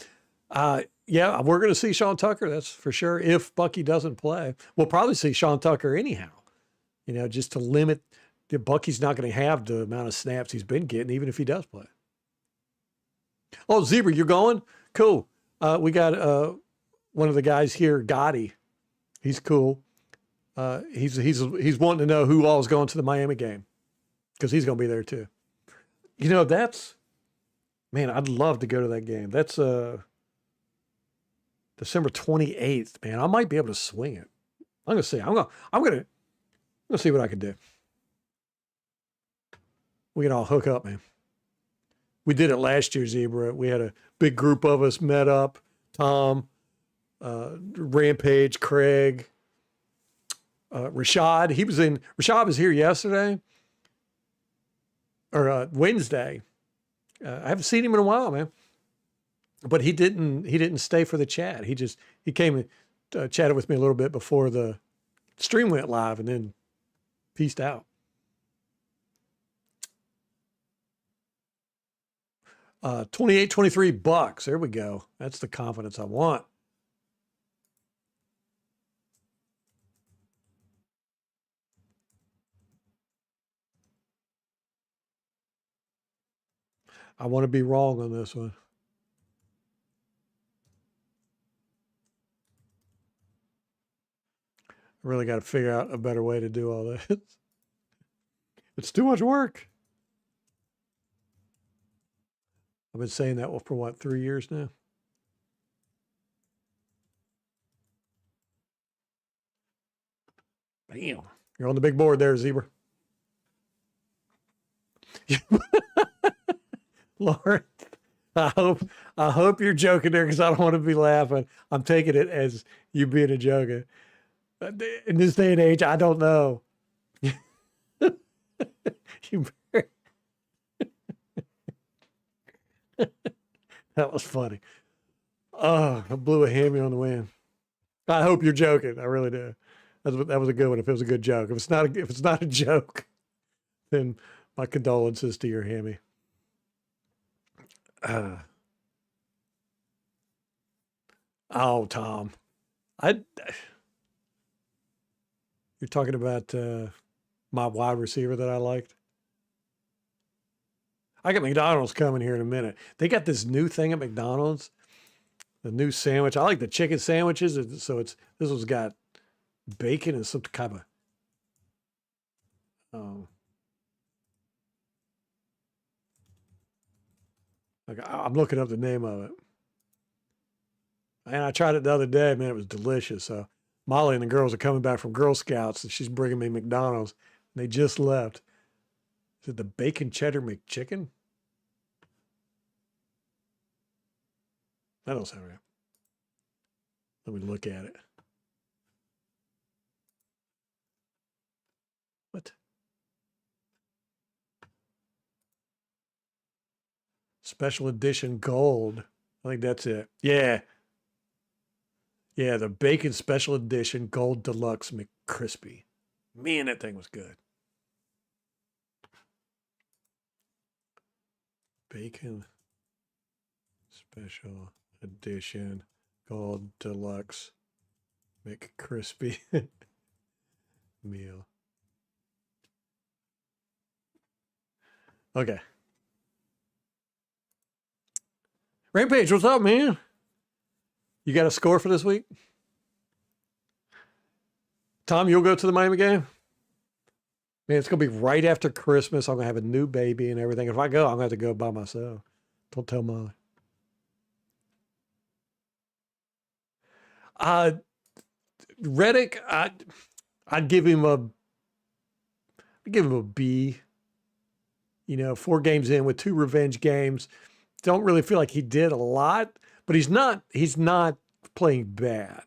Yeah, we're going to see Sean Tucker, that's for sure. If Bucky doesn't play, we'll probably see Sean Tucker anyhow, you know, just to limit. Bucky's not going to have the amount of snaps he's been getting, even if he does play. Oh, Zebra, you're going? Cool. We got one of the guys here, Gotti. He's cool. He's wanting to know who all is going to the Miami game because he's going to be there too. You know, man, I'd love to go to that game. That's December 28th, man. I might be able to swing it. I'm going to see. I'm going to see what I can do. We can all hook up, man. We did it last year, Zebra. We had a big group of us met up. Tom, Rampage, Craig, Rashad. Rashad was here yesterday or Wednesday. I haven't seen him in a while, man. But he didn't stay for the chat. He came chatted with me a little bit before the stream went live, and then peaced out. 28-23 Bucks. There we go. That's the confidence I want. I want to be wrong on this one. I really got to figure out a better way to do all this. It's too much work. I've been saying that for what, 3 years now? Bam. You're on the big board there, Zebra. Lauren, I hope you're joking there, because I don't want to be laughing. I'm taking it as you being a joker. In this day and age, I don't know. That was funny. Oh, I blew a hammy on the wind. I hope you're joking. I really do. That was a good one. If it was a good joke, if it's not a joke, then my condolences to your hammy. Oh, Tom, you're talking about my wide receiver that I liked. I got McDonald's coming here in a minute. They got this new thing at McDonald's, the new sandwich. I like the chicken sandwiches. So this one's got bacon and some kind of, I'm looking up the name of it. And I tried it the other day, man, it was delicious. So Molly and the girls are coming back from Girl Scouts, and she's bringing me McDonald's. And they just left. Is it the bacon cheddar McChicken? That don't sound right. Let me look at it. What? Special edition gold. I think that's it. Yeah. Yeah, the bacon special edition gold deluxe McCrispy. Man, that thing was good. Bacon special edition gold deluxe McCrispy meal. Okay. Rampage, what's up, man? You got a score for this week? Tom, you'll go to the Miami game? Man, it's going to be right after Christmas. I'm going to have a new baby and everything. If I go, I'm going to have to go by myself. Don't tell Molly. Reddick, I'd give him a B. 4 games in with 2 revenge games. Don't really feel like he did a lot, but he's not playing bad.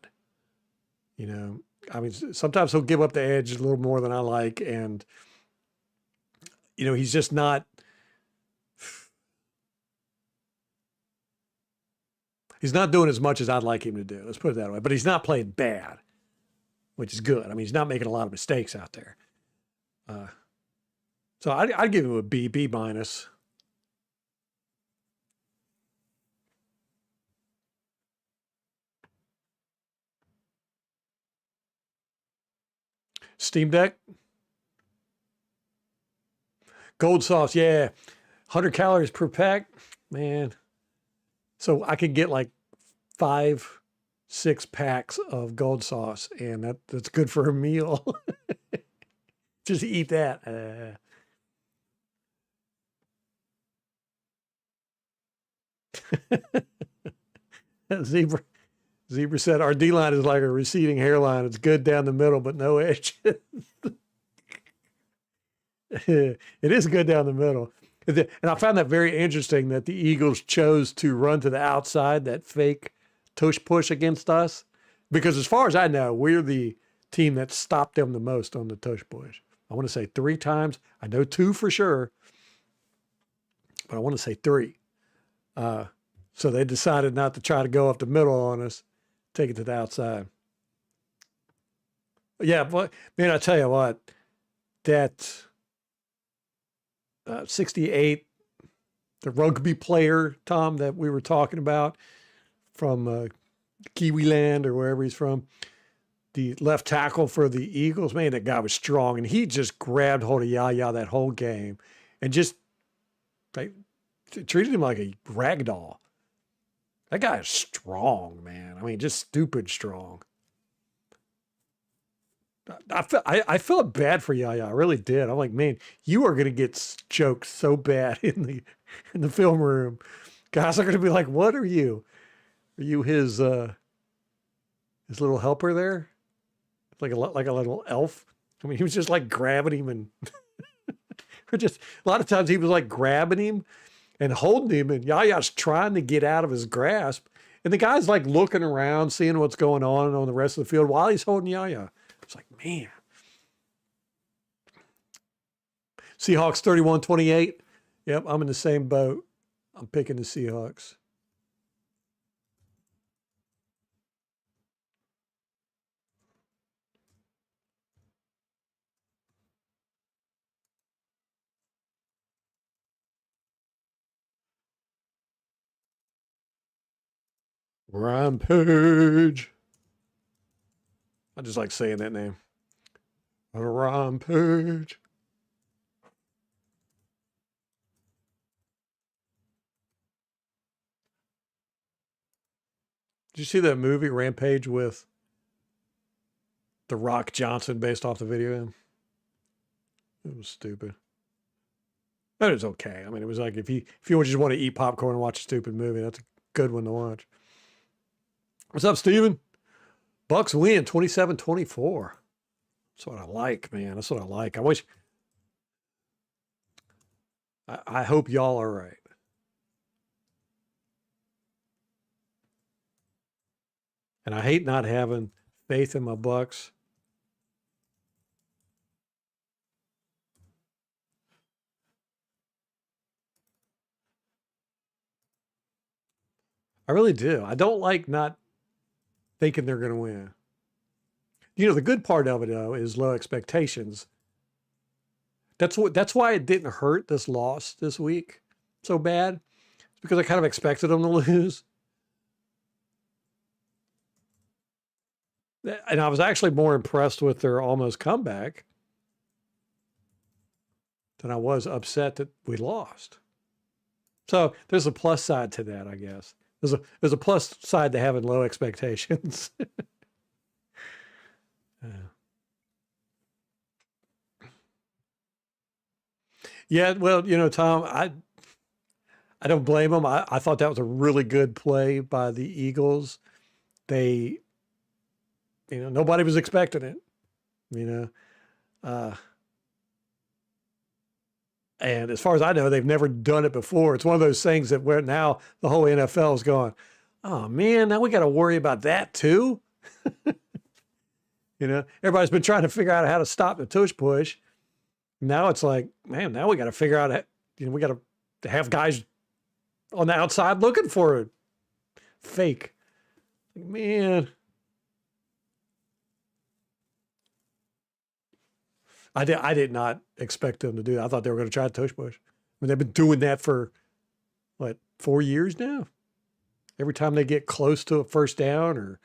I mean, sometimes he'll give up the edge a little more than I like. And, he's just not, he's not doing as much as I'd like him to do. Let's put it that way. But he's not playing bad, which is good. I mean, he's not making a lot of mistakes out there. So I'd give him a B minus. Steam Deck. Gold sauce, yeah. 100 calories per pack, man. So I could get like 5, 6 packs of gold sauce, and that's good for a meal. Just eat that. Zebra said, our D-line is like a receding hairline. It's good down the middle, but no edges. It is good down the middle. And I found that very interesting that the Eagles chose to run to the outside, that fake tush push against us. Because as far as I know, we're the team that stopped them the most on the tush push. I want to say 3 times. I know 2 for sure, but I want to say 3. So they decided not to try to go up the middle on us, take it to the outside. Yeah, but man, I tell you what, that 68, the rugby player, Tom, that we were talking about from Kiwi Land or wherever he's from, the left tackle for the Eagles, man, that guy was strong. And he just grabbed hold of Yaya that whole game and just like, treated him like a rag doll. That guy is strong, man. I mean, just stupid strong. I felt bad for Yaya. I really did. I'm like, man, you are gonna get choked so bad in the film room. Guys are gonna be like, what are you? Are you his little helper there? Like a little elf? I mean, he was just like grabbing him and or just a lot of times he was like grabbing him and holding him, and Yaya's trying to get out of his grasp. And the guy's like looking around, seeing what's going on the rest of the field while he's holding Yaya. It's like, man. Seahawks 31-28. Yep, I'm in the same boat. I'm picking the Seahawks. Rampage. I just like saying that name. Rampage. Did you see that movie Rampage with The Rock Johnson based off the video game? It was stupid. That is okay. I mean, it was like if you just want to eat popcorn and watch a stupid movie, that's a good one to watch. What's up, Steven? Bucks win 27-24. That's what I like, man. That's what I like. I hope y'all are right. And I hate not having faith in my Bucks. I really do. I don't like not thinking they're going to win. You know, the good part of it though is low expectations. That's why it didn't hurt this loss this week so bad. It's because I kind of expected them to lose. And I was actually more impressed with their almost comeback than I was upset that we lost. So there's a plus side to that, I guess. There's a plus side to having low expectations. Yeah, well, you know, Tom, I don't blame them. I thought that was a really good play by the Eagles. They, you know, nobody was expecting it. You know, uh, and as far as I know, they've never done it before. It's one of those things that where now the whole NFL is going, oh man, now we got to worry about that too. You know, everybody's been trying to figure out how to stop the tush push. Now it's like, man, now we got to figure out, you know, we got to have guys on the outside looking for it. Fake, man. I did not expect them to do that. I thought they were going to try to tush push. I mean, they've been doing that for what 4 years now. Every time they get close to a first down or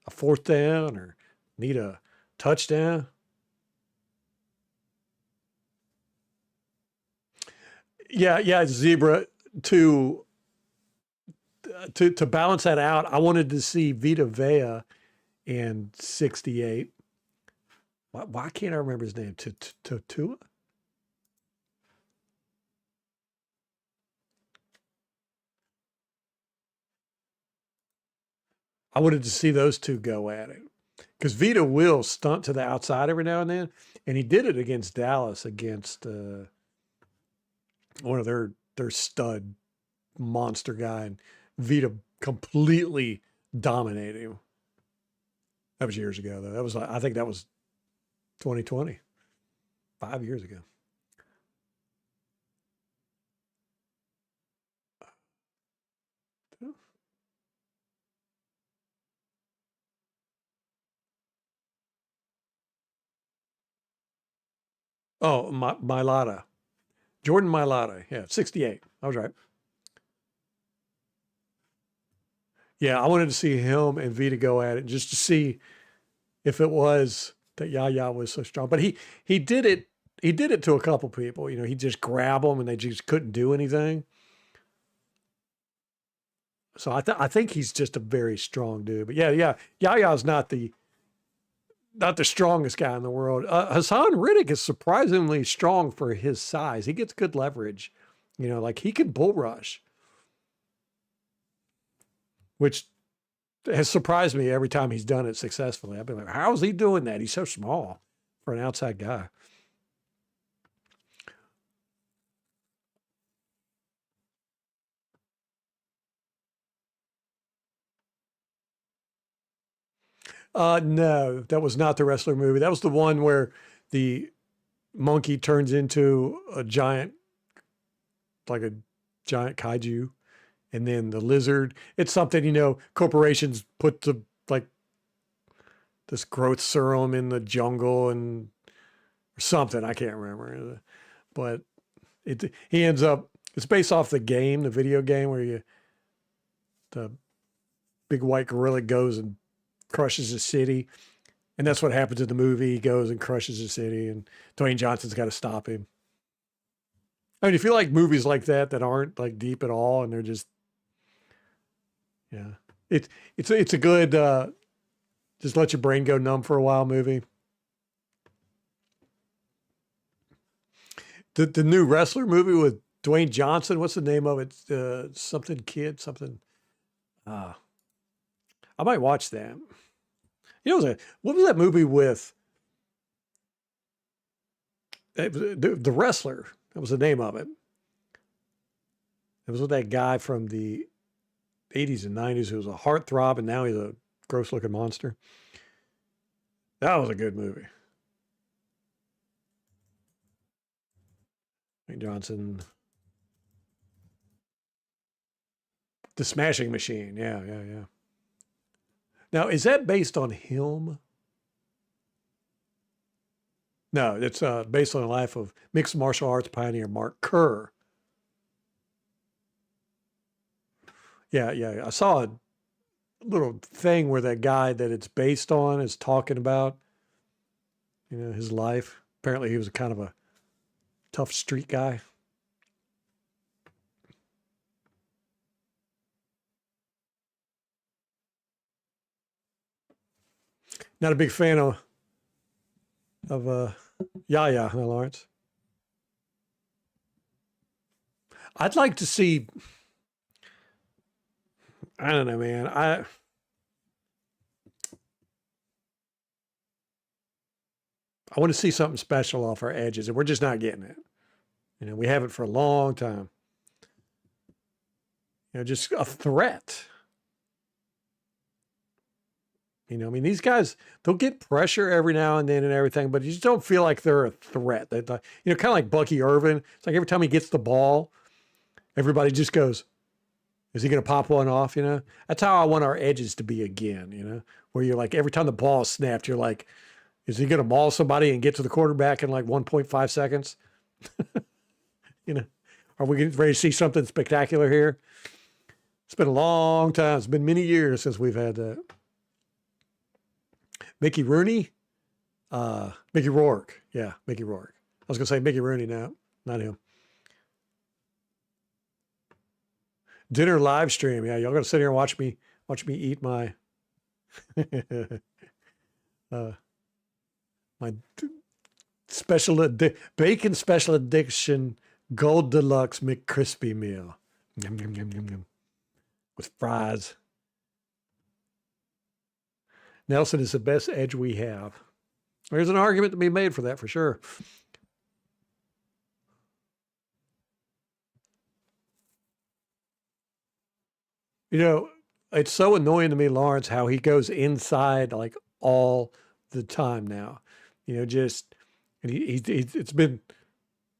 a fourth down or need a touchdown. Yeah, yeah, Zebra. To to balance that out, I wanted to see Vita Vea in 68. Why can't I remember his name? Tua? I wanted to see those two go at it because Vita will stunt to the outside every now and then, and he did it against Dallas against one of their stud monster guy, and Vita completely dominated him. That was years ago, though. That was I think that was 2020, 5 years ago. Oh, Mailata. Jordan Mailata. Yeah, 68. I was right. Yeah, I wanted to see him and Vita go at it just to see if it was that Yaya was so strong. But he did it. He did it to a couple people. You know, he just grabbed them and they just couldn't do anything. So I think he's just a very strong dude. But yeah, Yaya's not the strongest guy in the world. Hassan Riddick is surprisingly strong for his size. He gets good leverage. You know, like he can bull rush, which has surprised me every time he's done it successfully. I've been like, how is he doing that? He's so small for an outside guy. No, that was not the wrestler movie. That was the one where the monkey turns into a giant, like a giant kaiju, and then the lizard. It's something, you know, corporations put the like this growth serum in the jungle and something. I can't remember, but he ends up. It's based off the game, the video game where the big white gorilla goes and crushes a city. And that's what happens in the movie. He goes and crushes the city, and Dwayne Johnson's got to stop him. I mean, if you like movies like that aren't like deep at all, and they're just, yeah, it's a good just let your brain go numb for a while movie. The new wrestler movie with Dwayne Johnson. What's the name of it? Something kid, something. Uh, I might watch that. You know, what was that movie with? It was the wrestler. That was the name of it. It was with that guy from the 80s and 90s who was a heartthrob, and now he's a gross looking monster. That was a good movie. Dwayne Johnson, The Smashing Machine. Yeah, yeah, yeah. Now, is that based on him? No, it's based on the life of mixed martial arts pioneer Mark Kerr. Yeah, yeah. I saw a little thing where that guy that it's based on is talking about, you know, his life. Apparently, he was kind of a tough street guy. Not a big fan of Yaya, huh, Lawrence? I'd like to see. I don't know, man. I want to see something special off our edges, and we're just not getting it. You know, we haven't for a long time. You know, just a threat. You know, I mean, these guys, they'll get pressure every now and then and everything, but you just don't feel like they're a threat. You know, kind of like Bucky Irvin. It's like every time he gets the ball, everybody just goes, is he going to pop one off? You know, that's how I want our edges to be again, you know, where you're like, every time the ball is snapped, you're like, is he going to maul somebody and get to the quarterback in like 1.5 seconds? You know, are we getting ready to see something spectacular here? It's been a long time. It's been many years since we've had that. Mickey Rooney, Mickey Rourke. Yeah, Mickey Rourke. I was going to say Mickey Rooney now, not him. Dinner live stream. Yeah, y'all going to sit here and watch me eat my, uh, my bacon special addiction gold deluxe McCrispy meal. Yum, yum, yum, yum, yum. With fries. Nelson is the best edge we have. There's an argument to be made for that for sure. You know, it's so annoying to me, Lawrence, how he goes inside like all the time now. You know, just and it's been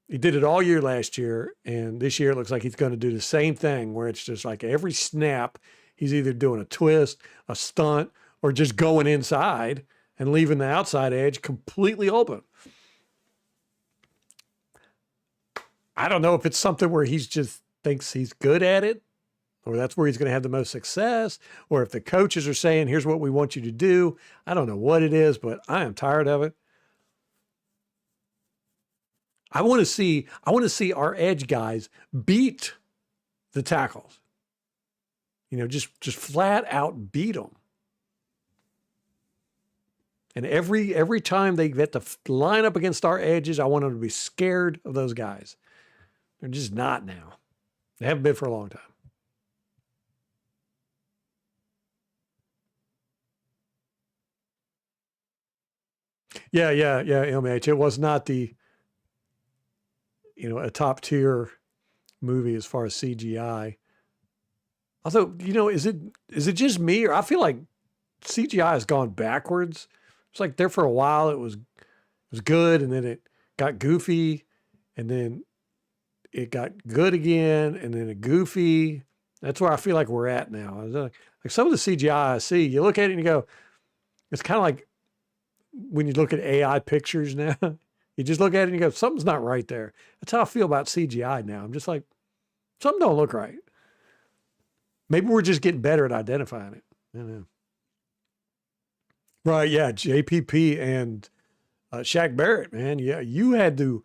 he did it all year last year, and this year it looks like he's going to do the same thing where it's just like every snap he's either doing a twist, a stunt, or just going inside and leaving the outside edge completely open. I don't know if it's something where he's just thinks he's good at it, or that's where he's going to have the most success, or if the coaches are saying, here's what we want you to do. I don't know what it is, but I am tired of it. I want to see our edge guys beat the tackles. Just flat out beat them. And every time they get to line up against our edges, I want them to be scared of those guys. They're just not now. They haven't been for a long time. Yeah, MH. It was not a top tier movie as far as CGI. Although, is it just me, or I feel like CGI has gone backwards? It's like there for a while it was good, and then it got goofy, and then it got good again, and then it goofy. That's where I feel like we're at now. Like some of the CGI I see, you look at it and you go, it's kind of like when you look at AI pictures now. You just look at it and you go, something's not right there. That's how I feel about CGI now. I'm just like, something don't look right. Maybe we're just getting better at identifying it. I don't know. Right, yeah, JPP and Shaq Barrett, man. Yeah, you had to.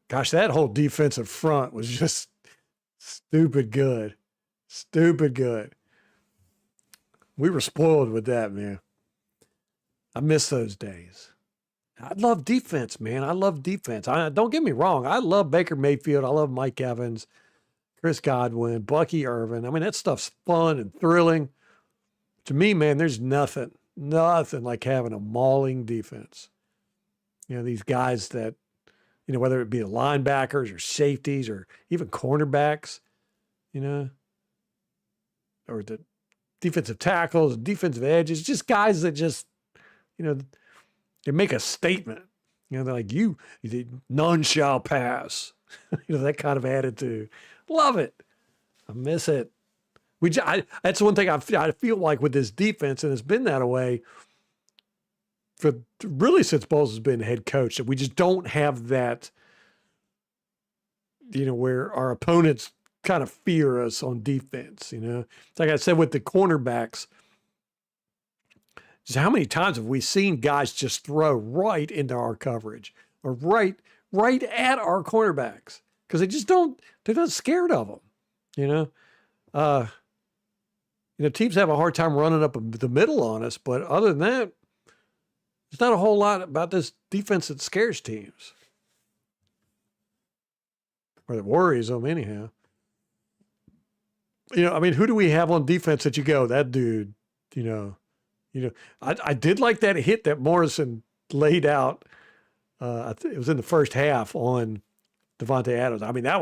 Gosh, that whole defensive front was just stupid good, stupid good. We were spoiled with that, man. I miss those days. I love defense, man. I love defense. Don't get me wrong. I love Baker Mayfield. I love Mike Evans, Chris Godwin, Bucky Irvin. I mean, that stuff's fun and thrilling. To me, man, there's nothing like having a mauling defense. These guys that, whether it be the linebackers or safeties or even cornerbacks, you know, or the defensive tackles, defensive edges, just guys that just, you know, they make a statement. They're like, none shall pass. That kind of attitude. Love it. I miss it. That's one thing I feel like with this defense, and it's been that way for really since Bowles has been head coach, that we just don't have that, where our opponents kind of fear us on defense. It's like I said with the cornerbacks, just how many times have we seen guys just throw right into our coverage or right at our cornerbacks because they're not scared of them. Uh, teams have a hard time running up the middle on us, but other than that, there's not a whole lot about this defense that scares teams or that worries them anyhow. Who do we have on defense that you go, that dude, I did like that hit that Morrison laid out. It was in the first half on Devontae Adams. That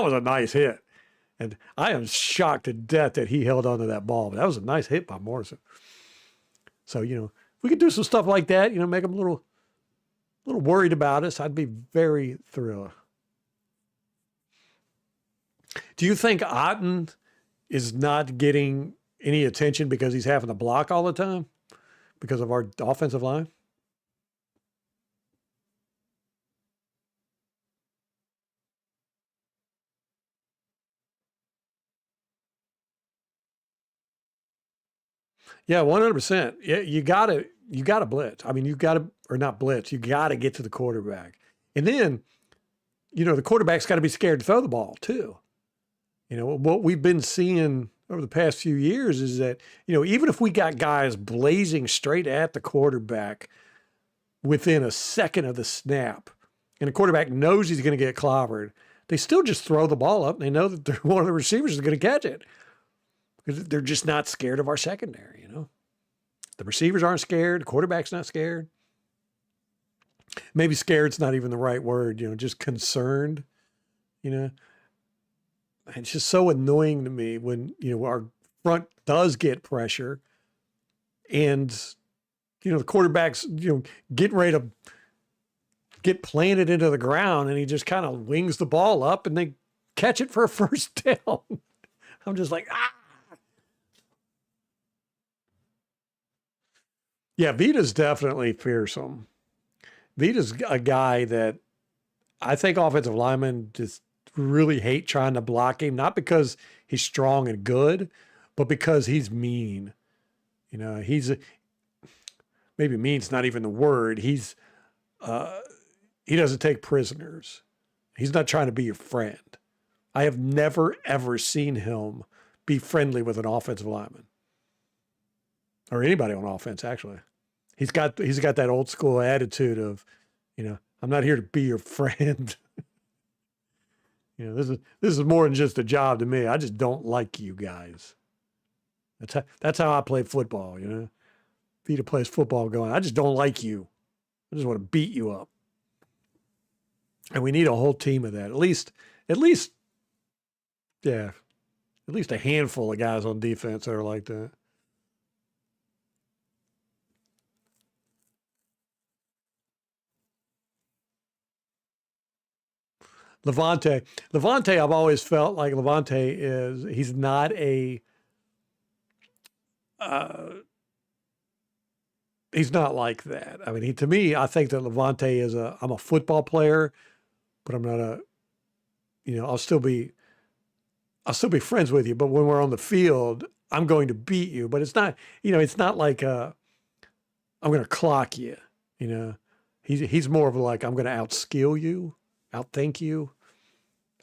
was a nice hit. And I am shocked to death that he held onto that ball. But that was a nice hit by Morrison. So, if we could do some stuff like that, make them a little worried about us, I'd be very thrilled. Do you think Otten is not getting any attention because he's having to block all the time because of our offensive line? Yeah, 100%. Yeah, you gotta blitz. You gotta, or not blitz, you gotta get to the quarterback. And then, the quarterback's got to be scared to throw the ball too. What we've been seeing over the past few years is that, even if we got guys blazing straight at the quarterback within a second of the snap, and the quarterback knows he's going to get clobbered, they still just throw the ball up and they know that one of the receivers is going to catch it because they're just not scared of our secondary. The receivers aren't scared. The quarterback's not scared. Maybe scared's not even the right word, just concerned, It's just so annoying to me when, our front does get pressure and, the quarterback's, getting ready to get planted into the ground and he just kind of wings the ball up and they catch it for a first down. I'm just like, ah. Yeah, Vita's definitely fearsome. Vita's a guy that I think offensive linemen just really hate trying to block him, not because he's strong and good, but because he's mean. You know, maybe mean's not even the word. Uh, he doesn't take prisoners. He's not trying to be your friend. I have never ever seen him be friendly with an offensive lineman or anybody on offense. Actually, he's got that old school attitude of, I'm not here to be your friend. This is more than just a job to me. I just don't like you guys. That's how I play football. Vita plays football going, I just don't like you. I just want to beat you up. And we need a whole team of that. At least, yeah, at least a handful of guys on defense that are like that. Levante, I've always felt like he's not uh, he's not like that. I mean, to me, I think that Levante I'm a football player, but I'm not I'll still be friends with you. But when we're on the field, I'm going to beat you. But it's not like I'm going to clock you. You know, he's more of like, I'm going to outskill you, outthink you,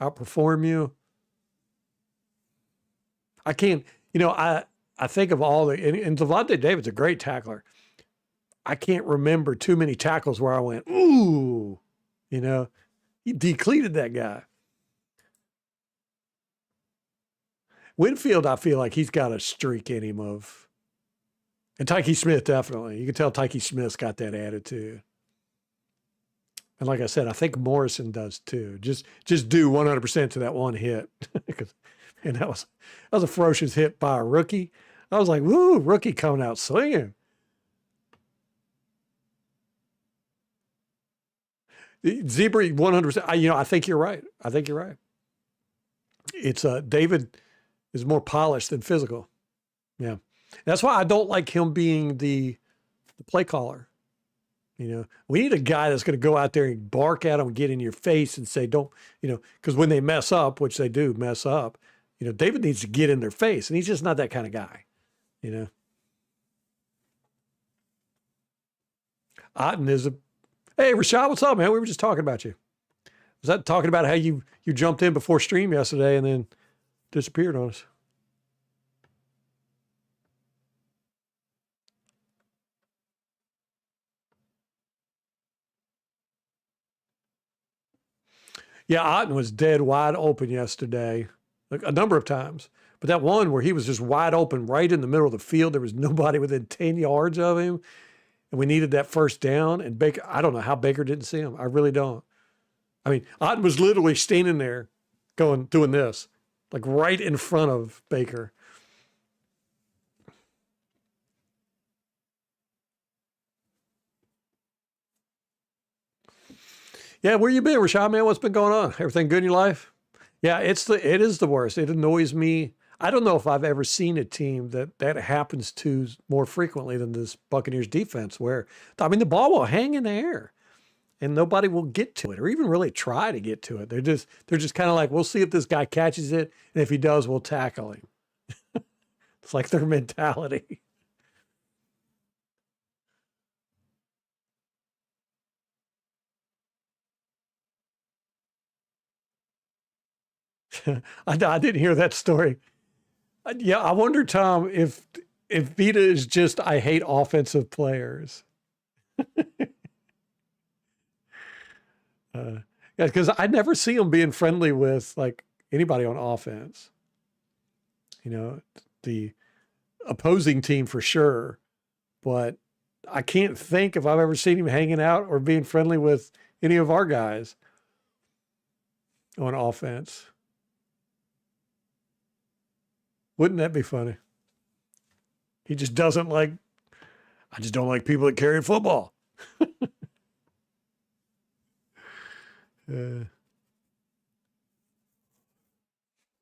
outperform you. I can't, I think of all and Devontae David's a great tackler. I can't remember too many tackles where I went, ooh, you know, he decleated that guy. Winfield, I feel like he's got a streak in him and Tyke Smith, definitely. You can tell Tyke Smith's got that attitude. And like I said, I think Morrison does too. Just do 100% to that one hit. And that was a ferocious hit by a rookie. I was like, woo, rookie coming out swinging. Zebra 100%. I think you're right. I think you're right. It's David is more polished than physical. Yeah. That's why I don't like him being the play caller. We need a guy that's going to go out there and bark at them, get in your face and say, don't, because when they mess up, which they do mess up, David needs to get in their face, and he's just not that kind of guy. You know, Otten is hey, Rashad, what's up, man? We were just talking about you. Was that talking about how you jumped in before stream yesterday and then disappeared on us? Yeah, Otten was dead wide open yesterday, like a number of times. But that one where he was just wide open right in the middle of the field, there was nobody within 10 yards of him. And we needed that first down. And Baker, I don't know how Baker didn't see him. I really don't. I mean, Otten was literally standing there doing this, like right in front of Baker. Yeah, where you been, Rashad, man? What's been going on? Everything good in your life? Yeah, it is the worst. It annoys me. I don't know if I've ever seen a team that happens to more frequently than this Buccaneers defense, where I mean the ball will hang in the air and nobody will get to it or even really try to get to it. They're just kind of like, we'll see if this guy catches it, and if he does, we'll tackle him. It's like their mentality. I didn't hear that story. Yeah, I wonder, Tom, if Vita is just I hate offensive players. Uh, yeah, because I never see him being friendly with like anybody on offense. The opposing team for sure, but I can't think if I've ever seen him hanging out or being friendly with any of our guys on offense. Wouldn't that be funny? He just doesn't like. I just don't like people that carry football. Uh,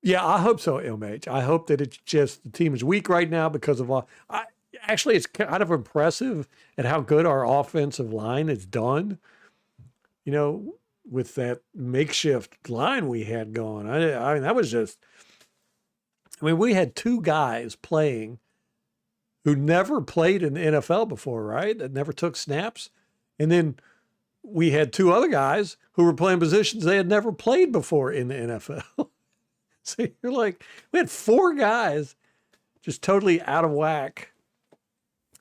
yeah, I hope so, MH. I hope that it's just the team is weak right now because of all. Actually, it's kind of impressive at how good our offensive line is done. You know, with that makeshift line we had going. I mean, that was just, I mean, we had two guys playing who never played in the NFL before, right? That never took snaps. And then we had two other guys who were playing positions they had never played before in the NFL. So you're like, we had four guys just totally out of whack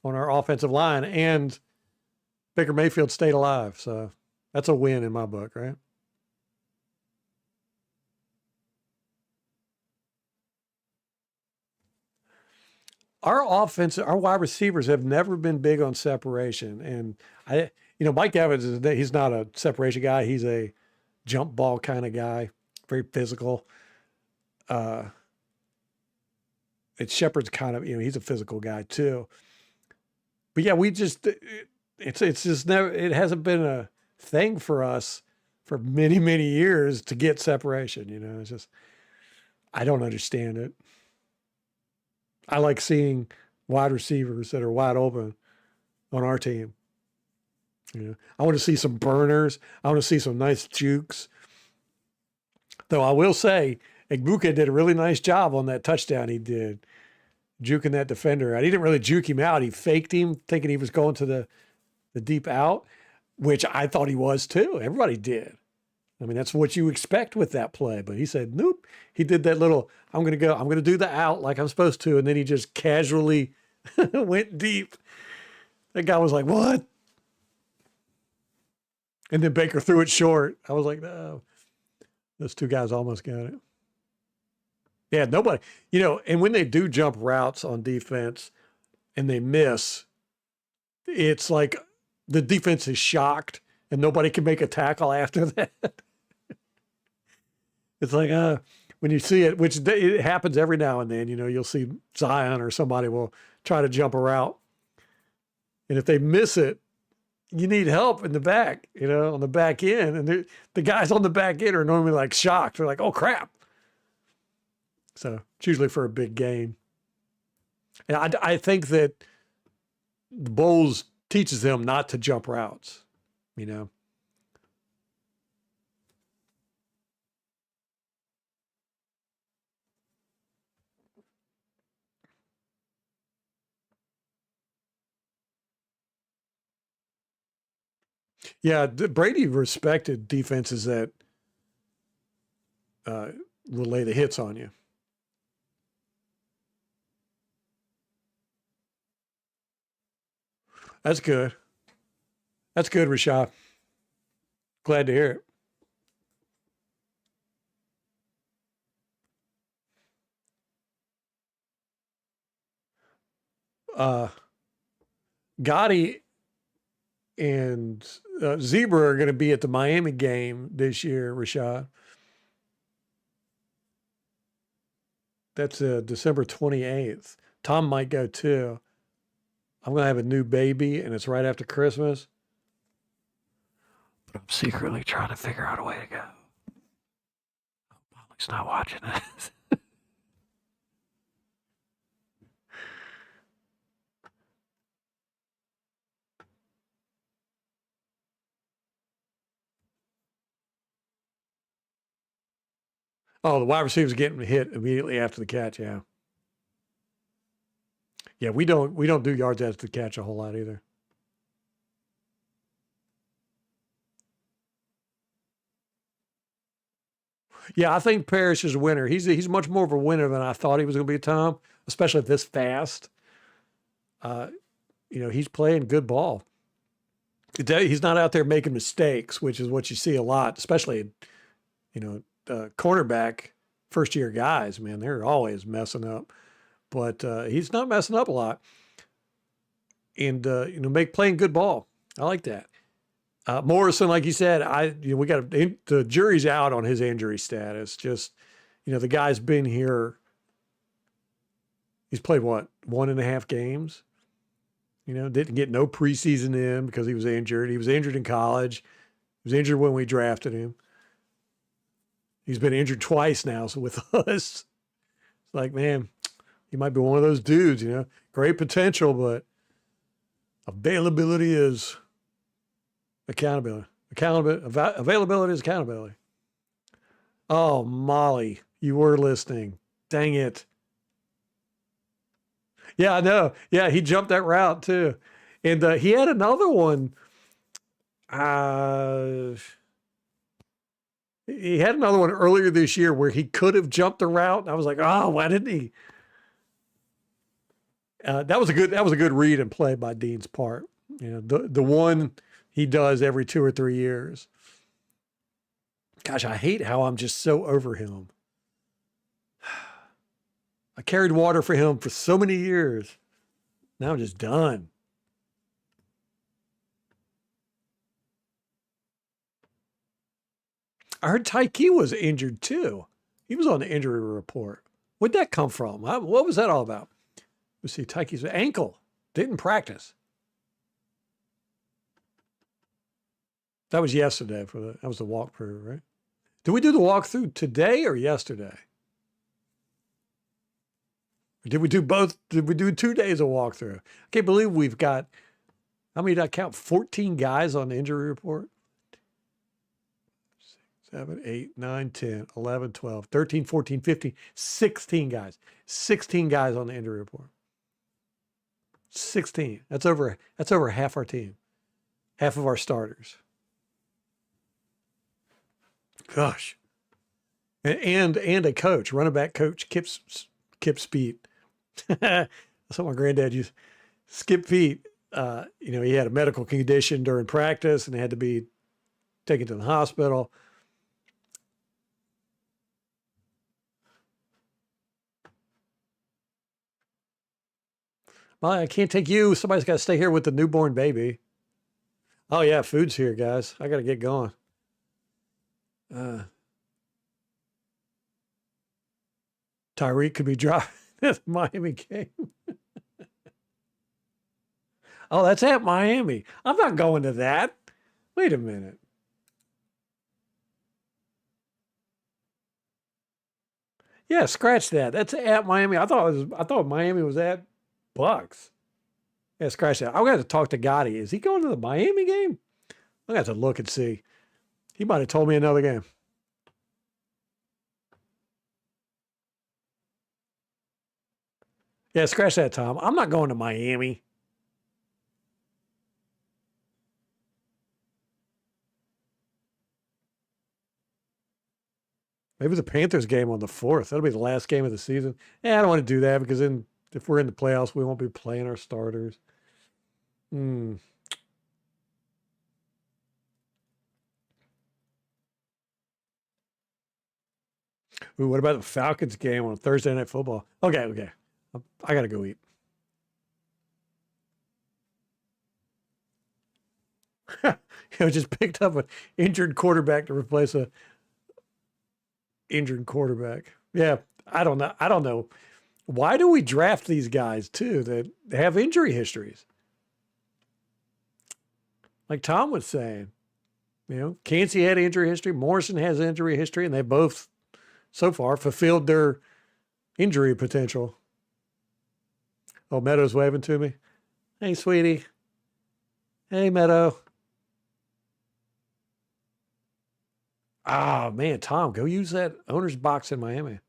on our offensive line, and Baker Mayfield stayed alive. So that's a win in my book, right? Our offense, our wide receivers have never been big on separation. And Mike Evans he's not a separation guy. He's a jump ball kind of guy, very physical. Uh, it's Shepard's kind of, he's a physical guy too. But yeah, it's just never, it hasn't been a thing for us for many, many years to get separation. It's just, I don't understand it. I like seeing wide receivers that are wide open on our team. I want to see some burners. I want to see some nice jukes. Though I will say, Egbuka did a really nice job on that touchdown he did, juking that defender out. He didn't really juke him out. He faked him, thinking he was going to the deep out, which I thought he was too. Everybody did. I mean, that's what you expect with that play. But he said, nope. He did that little, I'm going to do the out like I'm supposed to. And then he just casually went deep. That guy was like, what? And then Baker threw it short. I was like, no. Those two guys almost got it. Yeah, nobody, and when they do jump routes on defense and they miss, it's like the defense is shocked and nobody can make a tackle after that. It's like, when you see it, which it happens every now and then, you'll see Zion or somebody will try to jump a route. And if they miss it, you need help in the back, on the back end. And the guys on the back end are normally like shocked. They're like, oh, crap. So it's usually for a big game. And I think that the Bowls teaches them not to jump routes, Yeah, Brady respected defenses that will lay the hits on you. That's good. That's good, Rashad. Glad to hear it. Uh, Gotti and Zebra are going to be at the Miami game this year, Rashad. That's December 28th. Tom might go too. I'm going to have a new baby, and it's right after Christmas. But I'm secretly trying to figure out a way to go. Molly's not watching this. Oh, the wide receiver's getting hit immediately after the catch. Yeah. Yeah, we don't do yards after the catch a whole lot either. Yeah, I think Parrish is a winner. He's much more of a winner than I thought he was going to be, Tom, especially this fast. Uh, he's playing good ball. He's not out there making mistakes, which is what you see a lot, especially, cornerback first year guys, man, they're always messing up. But he's not messing up a lot. And, playing good ball. I like that. Morrison, like you said, we got the jury's out on his injury status. Just, the guy's been here. He's played what, 1.5 games? Didn't get no preseason in because he was injured. He was injured in college. He was injured when we drafted him. He's been injured twice now, so with us. It's like, man, he might be one of those dudes, great potential, but availability is accountability. Accountability, availability is accountability. Oh, Molly, you were listening. Dang it. Yeah, I know. Yeah, he jumped that route too. And he had another one. Uh, he had another one earlier this year where he could have jumped the route. And I was like, oh, why didn't he? That was a good read and play by Dean's part. You know, the one he does every 2 or 3 years. Gosh, I hate how I'm just so over him. I carried water for him for so many years. Now I'm just done. I heard Tyke was injured too. He was on the injury report. Where'd that come from? What was that all about? Let's see, Tyke's ankle. Didn't practice. That was yesterday that was the walkthrough, right? Did we do the walkthrough today or yesterday? Or did we do both? Did we do 2 days of walkthrough? I can't believe we've got, how many did I count? 14 guys on the injury report? 7, 8, 9, 10, 11, 12, 13, 14, 15, 16 guys. 16 guys on the injury report. 16. That's over half our team. Half of our starters. Gosh. And a coach, running back coach, Kip Speed. That's what my granddad used. Skip Feet. He had a medical condition during practice and had to be taken to the hospital. Well, I can't take you. Somebody's got to stay here with the newborn baby. Oh yeah, food's here, guys. I got to get going. Tyreek could be driving at the Miami game. Oh, that's at Miami. I'm not going to that. Wait a minute. Yeah, scratch that. That's at Miami. I thought Miami was at Bucks. Yeah, scratch that. I'm gonna have to talk to Gotti. Is he going to the Miami game? I'm gonna have to look and see. He might have told me another game. Yeah, scratch that, Tom. I'm not going to Miami. Maybe the Panthers game on the 4th. That'll be the last game of the season. Yeah, I don't want to do that because then if we're in the playoffs, we won't be playing our starters. Ooh, what about the Falcons game on Thursday Night Football? Okay. I got to go eat. Just picked up an injured quarterback to replace a injured quarterback. Yeah, I don't know. Why do we draft these guys too that have injury histories? Like Tom was saying, Cansey had injury history, Morrison has injury history, and they both so far fulfilled their injury potential. Oh, Meadow's waving to me. Hey, sweetie. Hey, Meadow. Ah, man, Tom, go use that owner's box in Miami.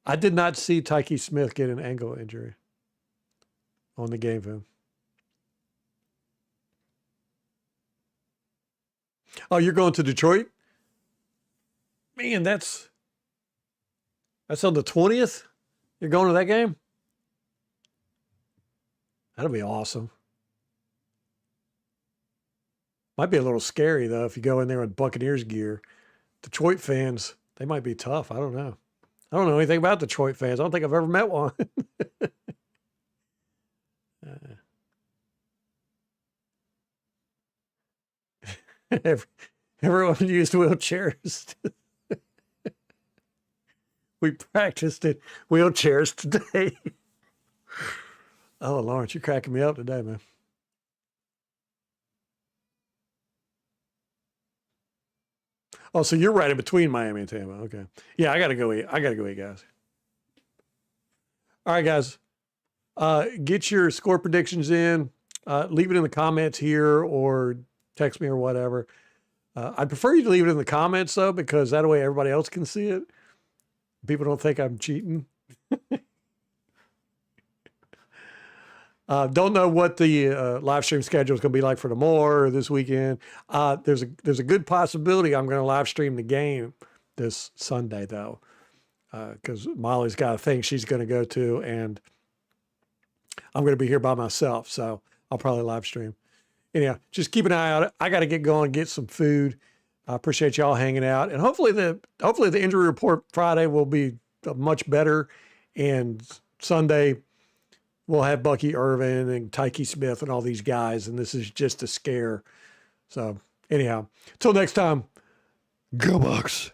I did not see Tyke Smith get an ankle injury on the game film. Oh, you're going to Detroit? Man, that's on the 20th? You're going to that game? That'll be awesome. Might be a little scary, though, if you go in there with Buccaneers gear. Detroit fans, they might be tough. I don't know. I don't know anything about Detroit fans. I don't think I've ever met one. Everyone used wheelchairs. We practiced in wheelchairs today. Oh, Lawrence, you're cracking me up today, man. Oh, so you're right in between Miami and Tampa. Okay. Yeah, I gotta go eat. Guys. All right, guys. Get your score predictions in. leave it in the comments here or text me or whatever. I'd prefer you to leave it in the comments though, because that way everybody else can see it. People don't think I'm cheating. Don't know what the live stream schedule is going to be like for tomorrow or this weekend. There's a good possibility I'm going to live stream the game this Sunday though, because Molly's got a thing she's going to go to, and I'm going to be here by myself, so I'll probably live stream. Anyhow, just keep an eye on it. I got to get going, get some food. I appreciate y'all hanging out, and hopefully the injury report Friday will be much better, and Sunday we'll have Bucky Irvin and Tyke Smith and all these guys, and this is just a scare. So anyhow, till next time, go Bucks.